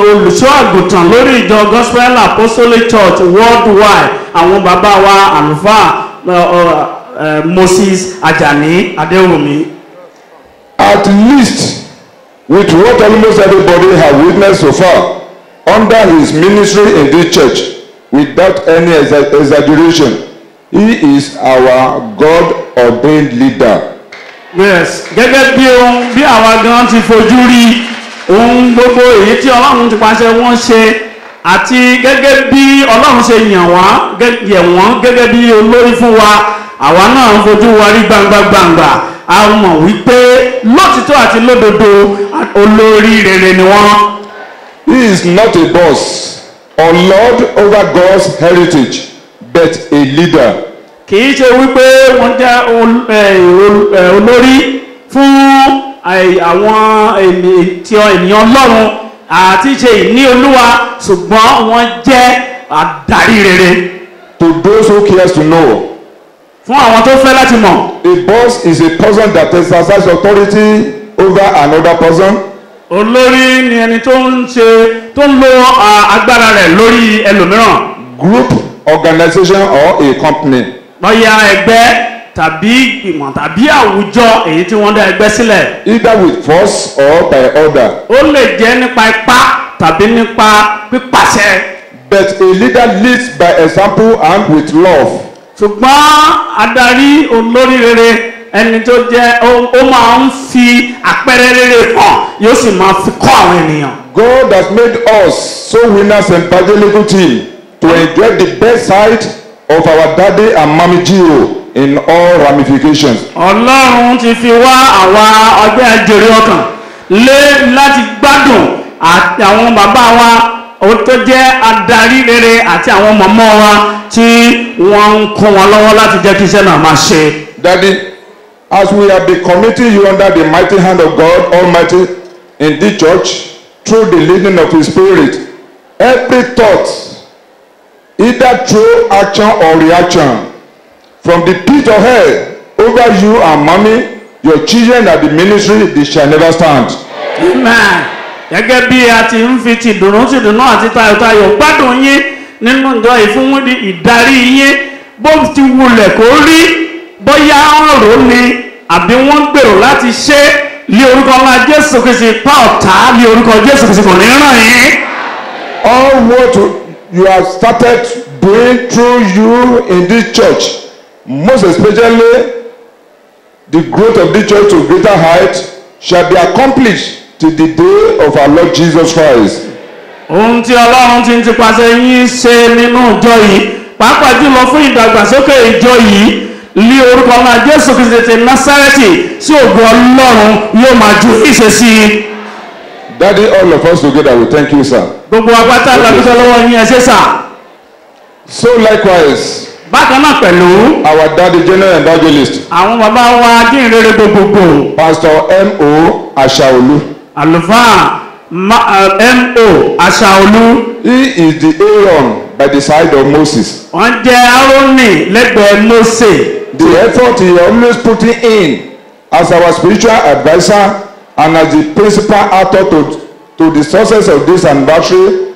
olùṣọ́ àgùntàn lórí ìjọ Gospel Apostolic Church worldwide, àwọn bàbá wa àlùfáà Moses Ajani Adewumi. At least, with what almost everybody has witnessed so far, under his ministry in this church, without any exaggeration, he is our God-ordained leader. Yes, gẹ́gẹ́ bí àwa gan ti fojú rí ohun gbogbo èyí tí Ọlọ́run ti pàṣẹ wọ́n ṣe àti gẹ́gẹ́ bí Ọlọ́run ṣe yẹ̀ wọ́n gẹ́gẹ́ bí olórí fún wa, àwa náà ń fojú wa rí gbangba a mọ̀ wípé lótìtọ́ àti lódodo olórí rere ni wọ́n. He is not a boss or lord over God's heritage, but a leader. Kì í ṣe wípé wọ́n jẹ́ olórí fún àwọn ènìyàn Ọlọ́run àti ṣe ìní Olúwa, ṣùgbọ́n wọ́n jẹ́ adarí rere. To those who cares to know, Fún àwọn tó fẹ́ láti mọ̀. a boss is a person that exercises authority over another person. Olórí ni ẹni tó ń lo agbára rẹ̀ lórí ẹlòmíràn. Group, organization or a company. Bóyá ẹgbẹ́ tàbí ìgbìmọ̀ tàbí àwùjọ èyí tí wọ́n dá ẹgbẹ́ sílẹ̀. Either with force or by order. Ó lè jẹ́ nípa ipá tàbí nípa pípàṣẹ. But a leader leads by example and with love. Ṣùgbọ́n adarí olórí rere ẹni tó jẹ́ ó máa ń fi àpẹẹrẹ rere hàn yóò sì máa fi kọ́ àwọn ènìyàn. God has made us soul winners and evangelical team to enjoy the best side of our daddy and mommy Gio in all ramifications. Ọlọ́run ti fi wá àwa ọgbẹ́ àjèrè ọkàn láti gbádùn àti àwọn bàbá wa tó jẹ́ adarí rere àti àwọn mọ̀mọ́ wa tí wọ́n ń kún wọn lọ́wọ́ láti jẹ́ kí iṣẹ́ náà máa ṣe. Daddy, as we have been committing you under the mighty hand of God Almighty in this church through the leading of His Spirit, every thought, either through action or reaction, from the pit of hell over you and mommy, your children and the ministry, they shall never stand. Amen. Gẹ́gẹ́ bí a ti ń fi tìdùnnú àti tayọ̀tayọ̀ gbádùn yín nínú ìjọ ìfúnwúdi ìdarí yín bó ti wulẹ̀ kó rí bóyá ọ̀rọ̀ ni àbí wọ́n gbèrò láti ṣe lé orúkọ ńlá Jésù Kristi pa ọ̀tá lé orúkọ Jésù Kristi kò ní ràn yín. All what you have started doing through you in this church, most especially the growth of this church to greater height, shall be accomplished till the day of our Lord Jesus Christ. ohun tí ọlọ́run ti ń tipasẹ̀ yín ṣe nínú ìjọ yìí pàápàá jùlọ fún ìdàgbàsókè ìjọ yìí ní orúkọ ọmọ Jésù Kristi ti Násárẹ́tì sí ògo ọlọ́run yóò máa ju ìṣesí. Daddy, all of us together, we thank you, sir. gbogbo apáta lọ́dúnṣẹ́ lọ́wọ́ yín ẹ ṣé sà. So likewise, bákan náà pẹ̀lú our daddy general evangelist, àwọn bàbá wa ajínrere gbogbogbò Pastor M.O. Ashaolu. àlùfáà M.O. Ashaolu. He is the Aaron by the side of Moses. wọ́n jẹ́ Árónì lẹ́gbẹ̀ẹ́ Mósè. The effort he always putting in as our spiritual advisor and as the principal actor to the success of this anniversary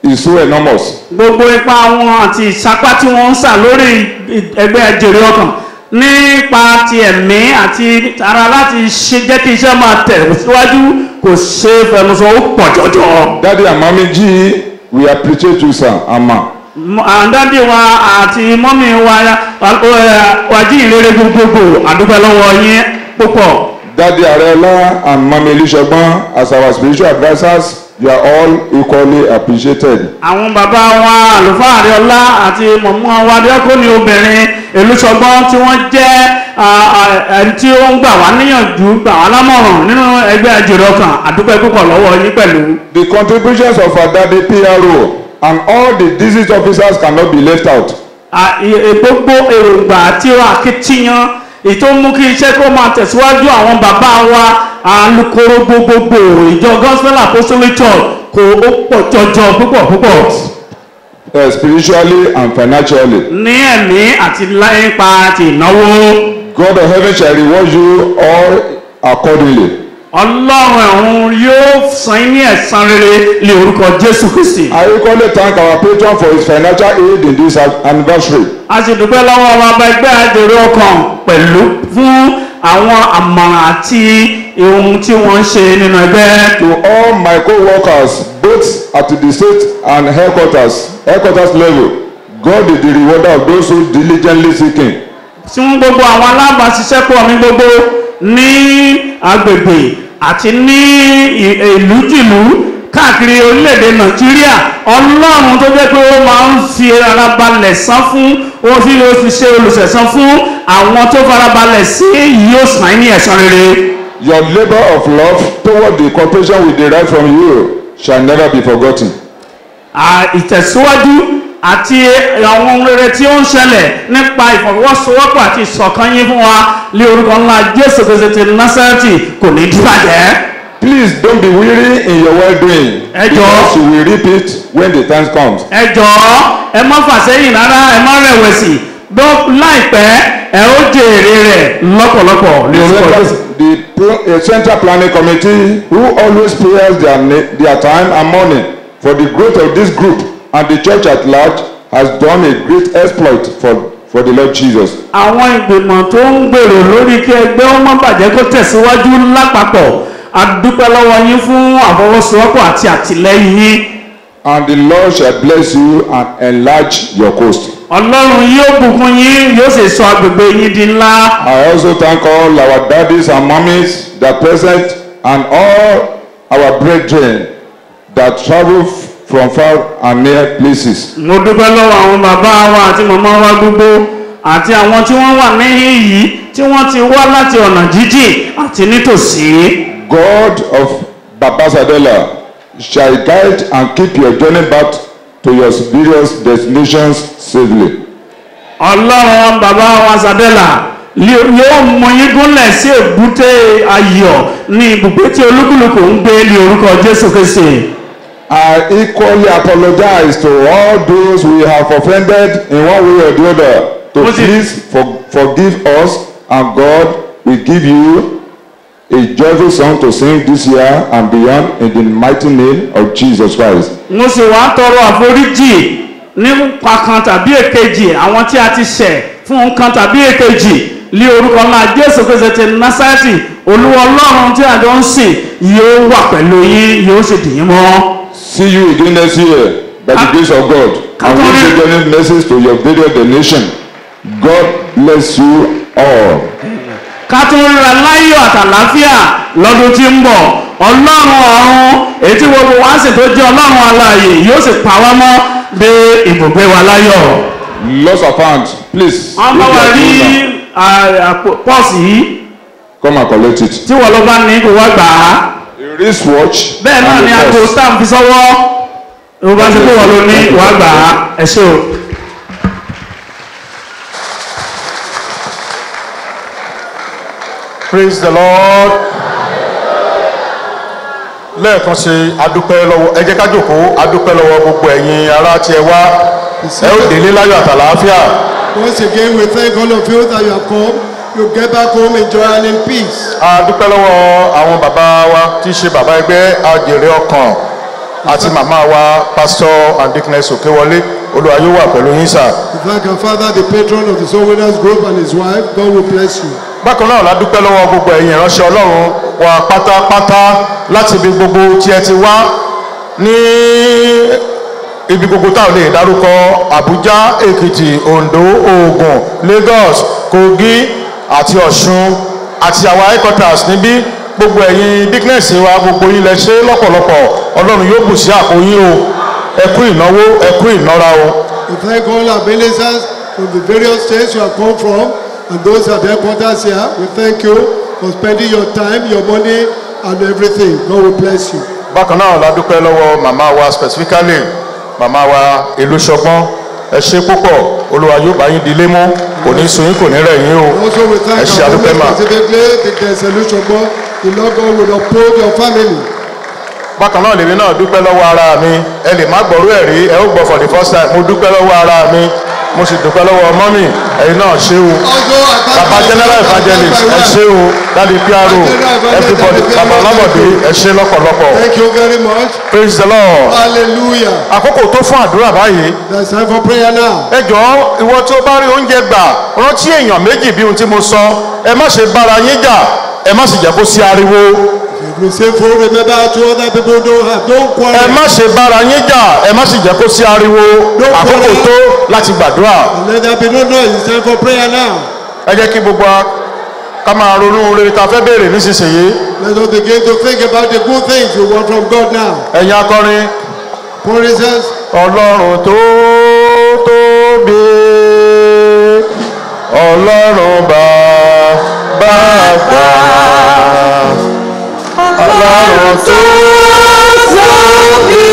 is so enormous. gbogbo ipa wọn àti ìsapá tí wọ́n ń sà lórí ẹgbẹ́ jèrè ọkàn nípa ti ẹ̀mí àti ara láti ṣe jẹ́ kí iṣẹ́ máa tẹ̀ síwájú kò ṣe fẹnusọ ó pọ̀ jọjọ. Daddy and Mommy G, we appreciate you, sir, Ama. àǹdádì wa àti mọ́mí wa jíìrere gbogbogbò àdúgbò lọ́wọ́ yín púpọ̀. Daddy Arela and Mommy Elishagbon, as our spiritual advisors, you are all equally appreciated. àwọn bàbá wa àlùfáà Àríọlá àti mọ̀mọ́ wa Díákónì obìnrin Elúṣọgbọ́n tí wọ́n jẹ́ ẹni tí ó ń gbà wá níyànjú gbà wá lámọ̀ràn nínú ẹgbẹ́ jèrè ọkàn àdúgbò púpọ̀ lọ́wọ́ yín pẹ̀lú. The contributions of our daddy PRO and all the district officers cannot be left out. gbogbo èròǹgbà àti akitiyan ètò mú kí iṣẹ́ kó máa tẹ̀síwájú àwọn bàbá wa alukoro gbogbogbò ìjọ Gospel Apostolic Church kò ó pọ̀ jọjọ púpọ̀. Spiritually and financially. ní ẹ̀mí àti nípa àti ìnáwó. God of heaven shall reward you all accordingly. Ọlọ́run ọ̀run yóò san ní ẹ̀san rere ní orúkọ Jésù Kristi. I equally thank our patron for his financial aid in this anniversary. a sì dúpẹ́ lọ́wọ́ ọmọ ọba ẹgbẹ́ àjèrè ọkàn pẹ̀lú fún àwọn àmọ̀ràn àti ohun tí wọ́n ń ṣe nínú ẹgbẹ́. To all my co-workers, both at the state and headquarters level, God is the rewarder of those who diligently seek him. Fún gbogbo àwọn alábàáṣiṣẹ́pọ̀ mi gbogbo ní agbègbè àti ní ìlújìlú káàkiri orílẹ̀-èdè Nàìjíríà, Ọlọ́run tó jẹ́ pé ó máa ń fi ara balẹ̀ san fún ó fi ṣe olùṣẹ̀san fún àwọn tó farabalẹ̀ sí yóò san ní ẹ̀san rere. Your labor of love toward the cooperation we derive from you shall never be forgotten. Ìtẹ̀síwájú àti àwọn rere tí ó ń ṣẹlẹ̀ nípa ìfọwọ́sowọ́pọ̀ àti ìṣọ̀kan yín fún wa lé orúkọ ńlá Jésù Kristi ti Násárẹ́tì kò ní dìbàjẹ́. Please don't be weary in your well-doing, because you will reap it when the time comes. ẹ jọ̀ọ́ ẹ má fàsẹ́yìn rárá ẹ má rẹ̀wẹ̀sì láìpẹ́ ẹ ó jèrè rẹ̀ lọ́pọ̀lọpọ̀ lé orúkọ Jésù. The Central Planning Committee, who always spares their time and money for the growth of this group and the church at large, has done a great exploit for the Lord Jesus. àwọn ìgbìmọ̀ tó ń gbèrò lórí kí ẹgbẹ́ ó má bàjẹ́ kó tẹ̀síwájú lápapọ̀ a dúpẹ́ lọ́wọ́ yín fún àfọwọ́sowọ́pọ̀ àti àtìlẹ́yìn yín. And the Lord shall bless you and enlarge your coast. Ọlọ́run yóò bùkún yín yóò sì sọ agbègbè yín di ńlá. I also thank all our daddies and mummies that present and all our brethren that travel from far and near places. mo dúpẹ́ lọ́wọ́ àwọn bàbá wa àti màmá wa gbogbo àti àwọn tí wọ́n wà níhìn yìí tí wọ́n ti wá láti ọ̀nà jíjìn àti nítòsí. God of Baba Sadela shall guide and keep your journey back to your various destinations safely. Ọlọ́run bàbá wa Sadela yóò mú yín gúnlẹ̀ sí èbúté ayọ̀ ní ibùgbé tí olúkúlùkù ń gbé ní orúkọ Jésù Kristi. I equally apologize to all those we have offended in one way or the other. To please forgive us, and God will give you a joyful song to sing this year and beyond in the mighty name of Jesus Christ. mo sì wá tọrọ àforíjì nípa kan tàbí èkejì àwọn tí a ti ṣẹ̀ fún kan tàbí èkejì lé orúkọ ńlá Jésù Kristi ti Násárẹ́tì Olúwa Ọlọ́run tí a jọ ń sìn yóò wà pẹ̀lú yín yóò sì dì yín mọ́. See you again next year by the grace of God, and we will journey message to your various destination. God bless you all. ká tún ríra láyọ̀ àtàlàáfíà lọ́dún tí ń bọ̀ ọlọ́run ọ̀run èyí tí gbogbo wa sì tó jẹ́ ọlọ́run alààyè yóò sì pa wá mọ́ dé ibùgbé wa láyọ̀. Loss of hand, please. wọ́n bá wa rí pọ́ọ̀sì yìí. Come and collect it. tí wọ́n lọ bá ní kó wá gbà á. A wristwatch. bẹ́ẹ̀ náà ni aago stamp fi sọ́wọ́ ló bá ṣe kó wọ́n ló ní wá gbà á ẹ ṣé o. Praise the Lord. Lẹ́ẹ̀kan ṣe adúpẹ́ lọ́wọ́ ẹ jẹ́ ká jókòó adúpẹ́ lọ́wọ́ gbogbo ẹ̀yin ará tí ẹ wá ẹ ó délé láyọ̀ àtàlàáfíà. Once again, we thank all of you that you have come. You get back home in joy and in peace. Adúpẹ́ lọ́wọ́ àwọn bàbá wa tí í ṣe bàbá ẹgbẹ́ Àjèrè Ọkàn àti màmá wa Pastor and Dickness Òkèwọlé. Olúwa yóò wà pẹ̀lú yín sà. We thank our father, the patron of the Soul Winners Group, and his wife. God will bless you. Bákan náà la dúpẹ́ lọ́wọ́ gbogbo ẹ̀yin ìránṣẹ́ Ọlọ́run wa pátápátá láti ibi gbogbo tí ẹ ti wá ní ibi gbogbo táwọn lè dárúkọ Àbújá, Èkìtì, Oǹdó, Ògùn, Lagos, Kogi àti Ọ̀ṣun àti àwọn headquarters níbí gbogbo ẹ̀yin Dickness wa gbogbo yín lẹ ṣe lọ́pọ̀lọpọ̀ Ọlọ́run yóò bù sí àpò yín o ẹ kú ìnáwó ẹ kú ìnára o. We thank all our ministers from the various states you have come from. And those at the headquarters here, we thank you for spending your time, your money, and everything. God will bless you. Bákan náà la dúpẹ́ lọ́wọ́ màmá wa specifically màmá wa Ìlúṣọgbọ́n ẹ ṣé púpọ̀ Olúwa yóò bá yín dilé mú kò ní sun yín kò ní rẹ̀ yín o Also, we thank ẹ ṣé our adúpẹ́ mà. women specifically, the solution, the Lord God will uphold your family. Bákan náà lèmi náà dúpẹ́ lọ́wọ́ ara mi ẹ lè má gbọ́rú ẹ̀ rí ẹ ó gbọ́ for the first time mo dúpẹ́ lọ́wọ́ ara mi mo sì dúpẹ́ lọ́wọ́ mọ́mì ẹ̀yin náà ṣé o bàbá general evangelist ẹ ṣé o dáàdi PRO everybody bàbá ọlọ́mọdé ẹ ṣé lọ́pọ̀lọpọ̀. Thank you very much. Praise the Lord. Hallelujah. Àkókò tó fún àdúrà báyìí. There's time for prayer now. Ẹ jọ̀ọ́ ìwọ tí ó bá rí oúnjẹ gbà rántí èèyàn méjì bí ohun tí mo sọ ẹ má ṣe bára yín jà ẹ má sì jẹ́ kó sí ariwo. If you say food, remember to other people don't have. Don't quarrel. Ẹ má ṣe bára yín jà ẹ má sì jẹ́ kó sí ariwo àkókò tó láti gbàdúrà. Let there be no noise. It's time for prayer now. Ẹ jẹ́ kí gbogbo wa ká máa ronú rere ta fẹ́ béèrè nísinsìnyí. Let us begin to think about the good things we want from God now. Ẹ̀yin akọrin. For instance, Ọlọ́run tó tóbi Ọlọ́run bàbá àgbà Ọlọ́run tó tóbi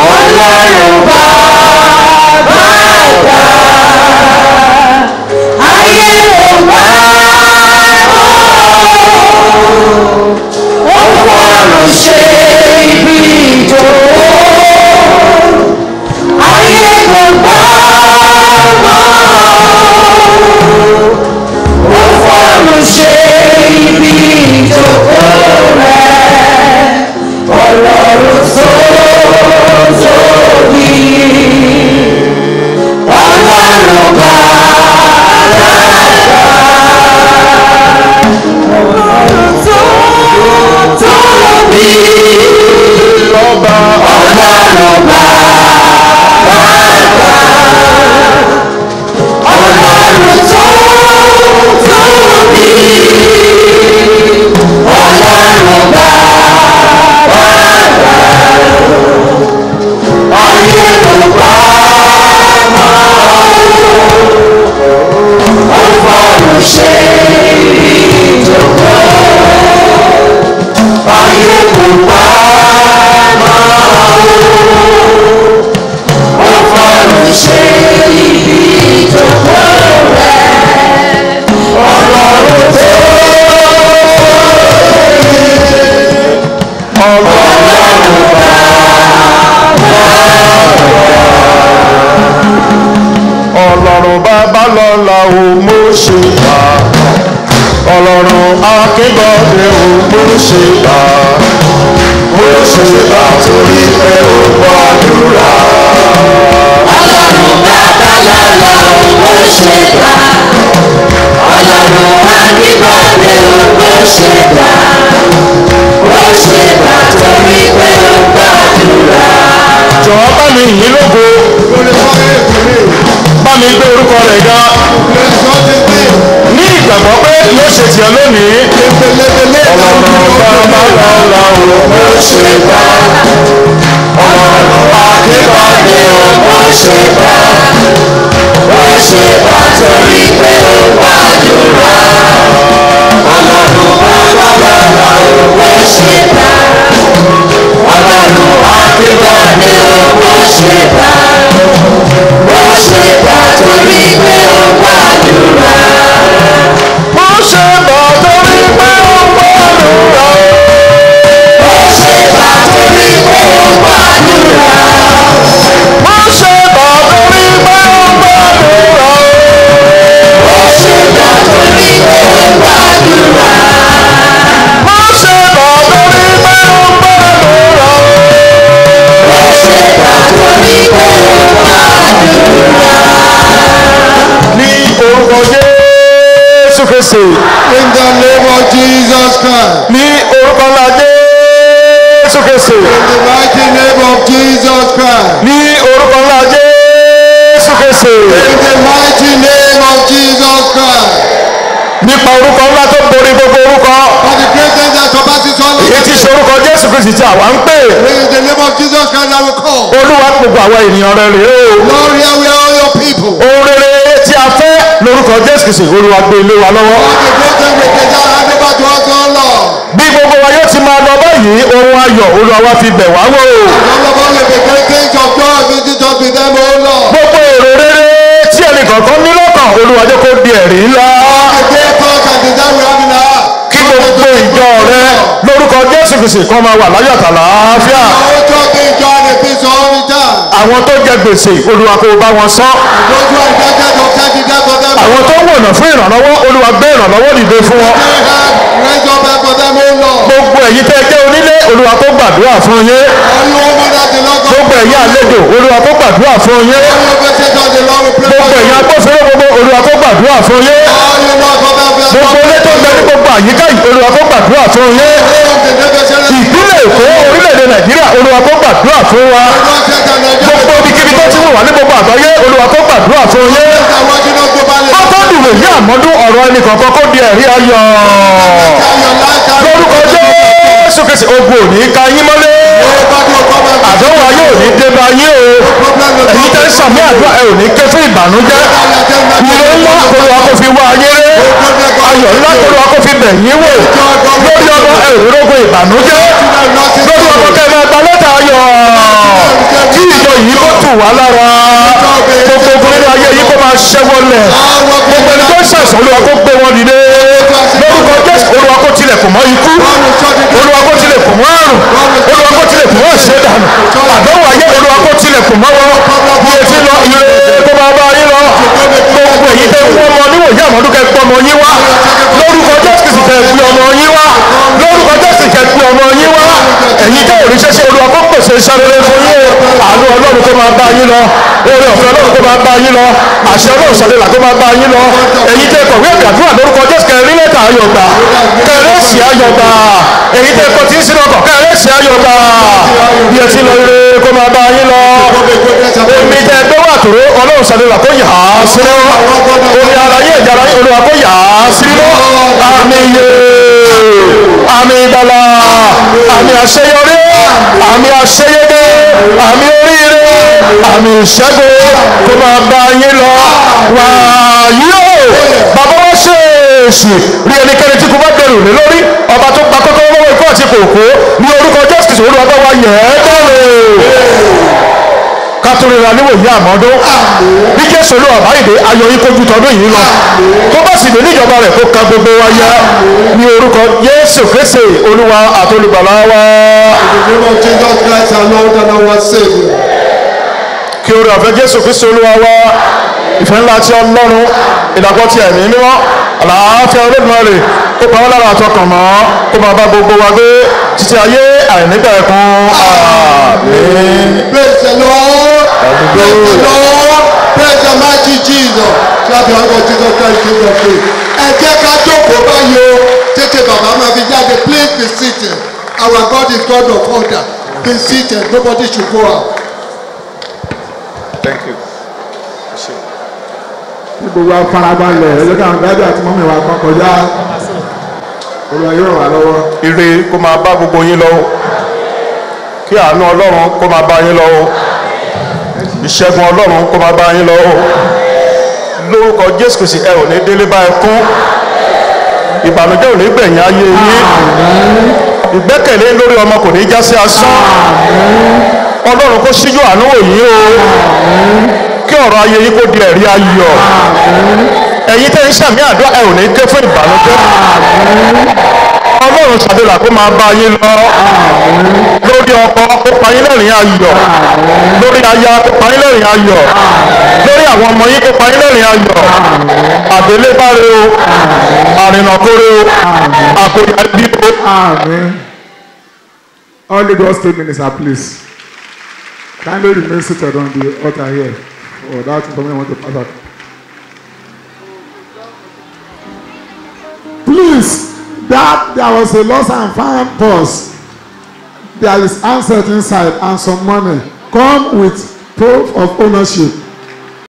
Ọlọ́run bàbá àgbà ayé ló wá ó fọ́rùn ṣe ibi ìjòwó ayé ló wá ó fọ́rùn ṣe ibi ìjòwó rẹ̀ Ọlọ́run tó tóbi Ọlọ́run bàbá Ọlọ́run tó tóbi lọ́ba Ọlọ́run bàbá Ọlọ́run tó tóbi Ọlọ́run bàbá ayé ló bá máa ó fọ́rùn ṣe ìjọba ayé ló bá máa ó fọ́rùn ṣe ìjọba rẹ̀ Ọlọ́run tó Ọlọ́run bàbá lọ́la ò mú ṣe bá Ọlọ́run akébọ̀dé ò mú ṣe bá torí pé ó gbàdúrà. Ọlọ́run bàbá lọ́la ò mú ṣe bá Ọlọ́run akébọ̀dé ò mú ṣe bá torí pé ó gbàdúrà. Jọ̀wọ́ bá mi yìn lógo. Bá mi gbé orúkọ rẹ̀ ga. Ní ìgbàgbọ́ pé yóò ṣe tiẹ̀ lónìí. Ọlọ́run ṣe bá. Ọlọ́run akíkanjú mo ṣe bá. Mo ṣe bá torí pé ó gbàdúrà. Ọlọ́run bàbá mo ṣe bá. Ọlọ́run akíkanjú mo ṣe bá. Mo ṣe bá torí pé ó gbàdúrà. Mo ṣe bá torí pé ó gbàdúrà. Mo ṣe bá torí pé ó gbàdúrà. Mo ṣe bá torí pé ó gbàdúrà. Mo ṣe bá torí pé ó gbàdúrà. Mo ṣe bá torí pé ó gbàdúrà. Mo ṣe bá torí pé ó gbàdúrà. Ní orúkọ Jésù Kristi. In the name of Jesus Christ. Ní orúkọ ńlá Jésù Kristi. In the mighty name of Jesus Christ. Ní orúkọ ńlá Jésù Kristi. In the mighty name of Jesus Christ. Nípa orúkọ ńlá tó borí gbogbo orúkọ. For the great name that surpasses all Èyí tí ṣe orúkọ Jésù Kristi tí àwa ń pè. in the name of Jesus Christ I will call. Olúwa gbogbo àwọn ènìyàn rẹ̀ rèé o. Lord, here we are all your people. Ohun rere tí a fẹ́ lórúkọ Jésù Kristi Olúwa gbé ilé wa lọ́wọ́. All the great things we desire hand over to us, oh Lord. Bí gbogbo wa yóò ti máa lọ báyìí, ohun ayọ̀ Olúwa wa fi bẹ̀ wá wò. All of us will be great things of joy visit us with them, oh Lord. Gbogbo èrò rere tí ẹnìkọ̀ọ̀kan ní lọ́kàn Olúwa jẹ́ kó di ẹ̀rí ńlá. The great thoughts and desire we have in our heart. Kí gbogbo ìjọ rẹ lórúkọ Jésù Kristi kan máa wà láyọ̀ àtàlàáfíà. Our church being joy and peace all the time. Àwọn tó jẹ gbèsè Olúwa kó bá wọn san. Those who are indebted of send it for them. Àwọn tó wọ̀nà fún ìrànlọ́wọ́ Olúwa gbé ìrànlọ́wọ́ dìde fún wọn. They have raised up help for them, oh Lord. Gbogbo ẹ̀yin tẹ́ jẹ́ onílé Olúwa kó gbàdúrà fún yín. All you women that the Lord God. Gbogbo ẹ̀yin àlejò Olúwa kó gbàdúrà fún yín. All you visitors the Lord will pray Gbogbo for ẹ̀yin you. agbófinró gbogbo Olúwa kó gbàdúrà fún yín. All you Lord God that we Gbogbo ilé tó ń bẹ ní gbogbo àyíká yìí Olúwa kó gbàdúrà fún yín. Ìpínlẹ̀ Èkó orílẹ̀-èdè Nàìjíríà Olúwa kó gbàdúrà fún wa. Gbogbo ibikíbi tó ti wù wá ní gbogbo àgbáyé Olúwa kó gbàdúrà fún yín. Wọ́n tó dùn èyí àmọ́dún ọ̀rọ̀ ẹnì kọ̀ọ̀kan kó di ẹ̀rí ayọ̀. Lórúkọ Jésù Kristi ogun ò ní ká yín mọ́lé. Àdánwò ayé ò ní dé bá yín o. Ẹ̀yin tẹ́ ń sàmì àdúrà ẹ ò ní ké fún ìbànújẹ́. Ilé ńlá Olúwa kó fi wá ayé ré. Ayọ̀ ńlá Olúwa kó fi bẹ̀ yín wò. Lórí ọmọ ẹ ò rógo ìbànújẹ́. Lórí ọmọ kẹ́ máa gba lẹ́tà ayọ̀. Kí ìjọ yìí kó tù wá lára. Gbogbo ogun nínú ayé yìí kó máa ṣẹ́wọ́lẹ̀. Gbogbo ẹni tó ń ṣàìsàn Olúwa kó gbé wọn dìde. Lórúkọ Jésù Olúwa kó tilẹ̀kùn mọ́ ikú. Olúwa kó tilẹ̀kùn mọ́ àrùn. Olúwa kó tilẹ̀kùn mọ́ ìṣẹ̀dànù. Àdánwò ayé Olúwa kó tilẹ̀kùn mọ́ wọn. Bí o ti lọ ire kó máa bá yín lọ. Gbogbo èyí tẹ́ wọ́n mọ níwòye àmọ́dún kẹ́ gbọ́ ọmọ yín wá. Lórúkọ Jésù kẹ́ gbé ọmọ yín wá. Lórúkọ Jésù kẹ́ gbé ọmọ yín wá. Ẹ̀yin tẹ́ òrìṣẹ́ ṣe Olúwa kó pèsè iṣẹ́ rere fún yín o. Àánú Ọlọ́run kó máa bá yín lọ. Oore ọ̀fẹ́ Ọlọ́run kó máa bá yín lọ. Àṣẹ Ọlọ́run sọ̀lẹ́là kó máa bá yín lọ. Ẹ̀yin tẹ́ kọ̀wé àdúrà lórúkọ Jésù kẹ́ rí lẹ́tà ayọ̀ gbà. Kẹ́ rí èsì ayọ̀ gbà. Ẹ̀yin tẹ́ kọ́ tí ń sinú ọkọ̀ kẹ́ rí èsì ayọ̀ gbà. Bí ẹ ti lọ ire kó máa bá yín lọ. Omi tẹ́ gbé wà tòró Ọlọ́run sọ̀lẹ́là kó yà á sínú. Omi ara yé ìjà ara yé Olúwa kó yà á sínú. Àmì iye, àmì ìgbàlà, àmì àṣeyọrí, àmì àṣeyege, àmì oríire, àmì ìṣẹ́gun kó máa bá yín lọ. Wàyí o, bàbá wa ṣèèṣì rí ẹnikẹ́ni tí kò bá dẹrù lé lórí ọba tó gba kọ́kọ́ lọ́wọ́ ikú àti kòkó ní orúkọ Jésù Kristi Olúwa bá wa yẹ̀ ẹ́ dẹ́rù. Kátólì ra níwòye àmọ́dún bí Jésù Olúwa bá ìdè ayọ̀ yín kojú tọdún yìí lọ tó bá sì dé níjọba rẹ̀ kó ka gbogbo wa yá ní orúkọ Jésù Kristi Olúwa àti Olùgbàlà wa. In the name of Jesus Christ our Lord and our Savior. Kí oore ọ̀fẹ́ Jésù Kristi Olúwa wa ìfẹ́ ńlá tí Ọlọ́run ìdàpọ̀ ti ẹ̀mí mímọ́ àlàáfíà Olódùmarè kó pa wọ́n lára àtọkàn mọ́ kó máa bá gbogbo wa gbé títí ayé àìnípẹ̀kun. Àmín. Praise the Lord. Praise the Lord. Praise the mighty Jesus. Clap your hands for Jesus Christ, King of Kings. Ẹ jẹ́ ká jókòó báyìí o. Tètè bàbá máa fi jáde. Please be seated. Our God is God of order. Be seated. Nobody should go out. Thank you. Ní gbogbo afarabalẹ̀ ẹ̀jẹ̀ káwọn dájú àti mọ́mí wa kan kọjá. Olúwa yóò ràn wá lọ́wọ́. Ire kó máa bá gbogbo yín lọ. kí àánú ọlọ́run kó máa bá yín lọ o ìṣẹ́gun ọlọ́run kó máa bá yín lọ o lórúkọ Jésù Kristi ẹ ò ní délé bá ẹkún ìbànújẹ́ ò ní gbẹ̀yìn ayé yín ìgbẹ́kẹ̀lé lórí ọmọ kò ní já sí asán ọlọ́run kó ṣíjú àánú wò yín o kí ọ̀rọ̀ ayé yín kó di ẹ̀rí ayọ̀ ẹ̀yin tẹ́ ń ṣàmì àdúrà ẹ ò ní ké fún ìbànújẹ́ ọlọ́run ṣàdúrà kó máa bá yín lọ lórí ọkọ kó pa yín lẹ́rìn ayọ̀ lórí aya kó pa yín lẹ́rìn ayọ̀ lórí àwọn ọmọ yín kó pa yín lẹ́rìn ayọ̀ àdélébáre o àrìnàkórè o àkóyà bí o. All Lagos State minister, please kindly remain seated on the altar here for that information I want to pass out. Please, that there was a lost and found purse. There is handset inside and some money. Come with proof of ownership.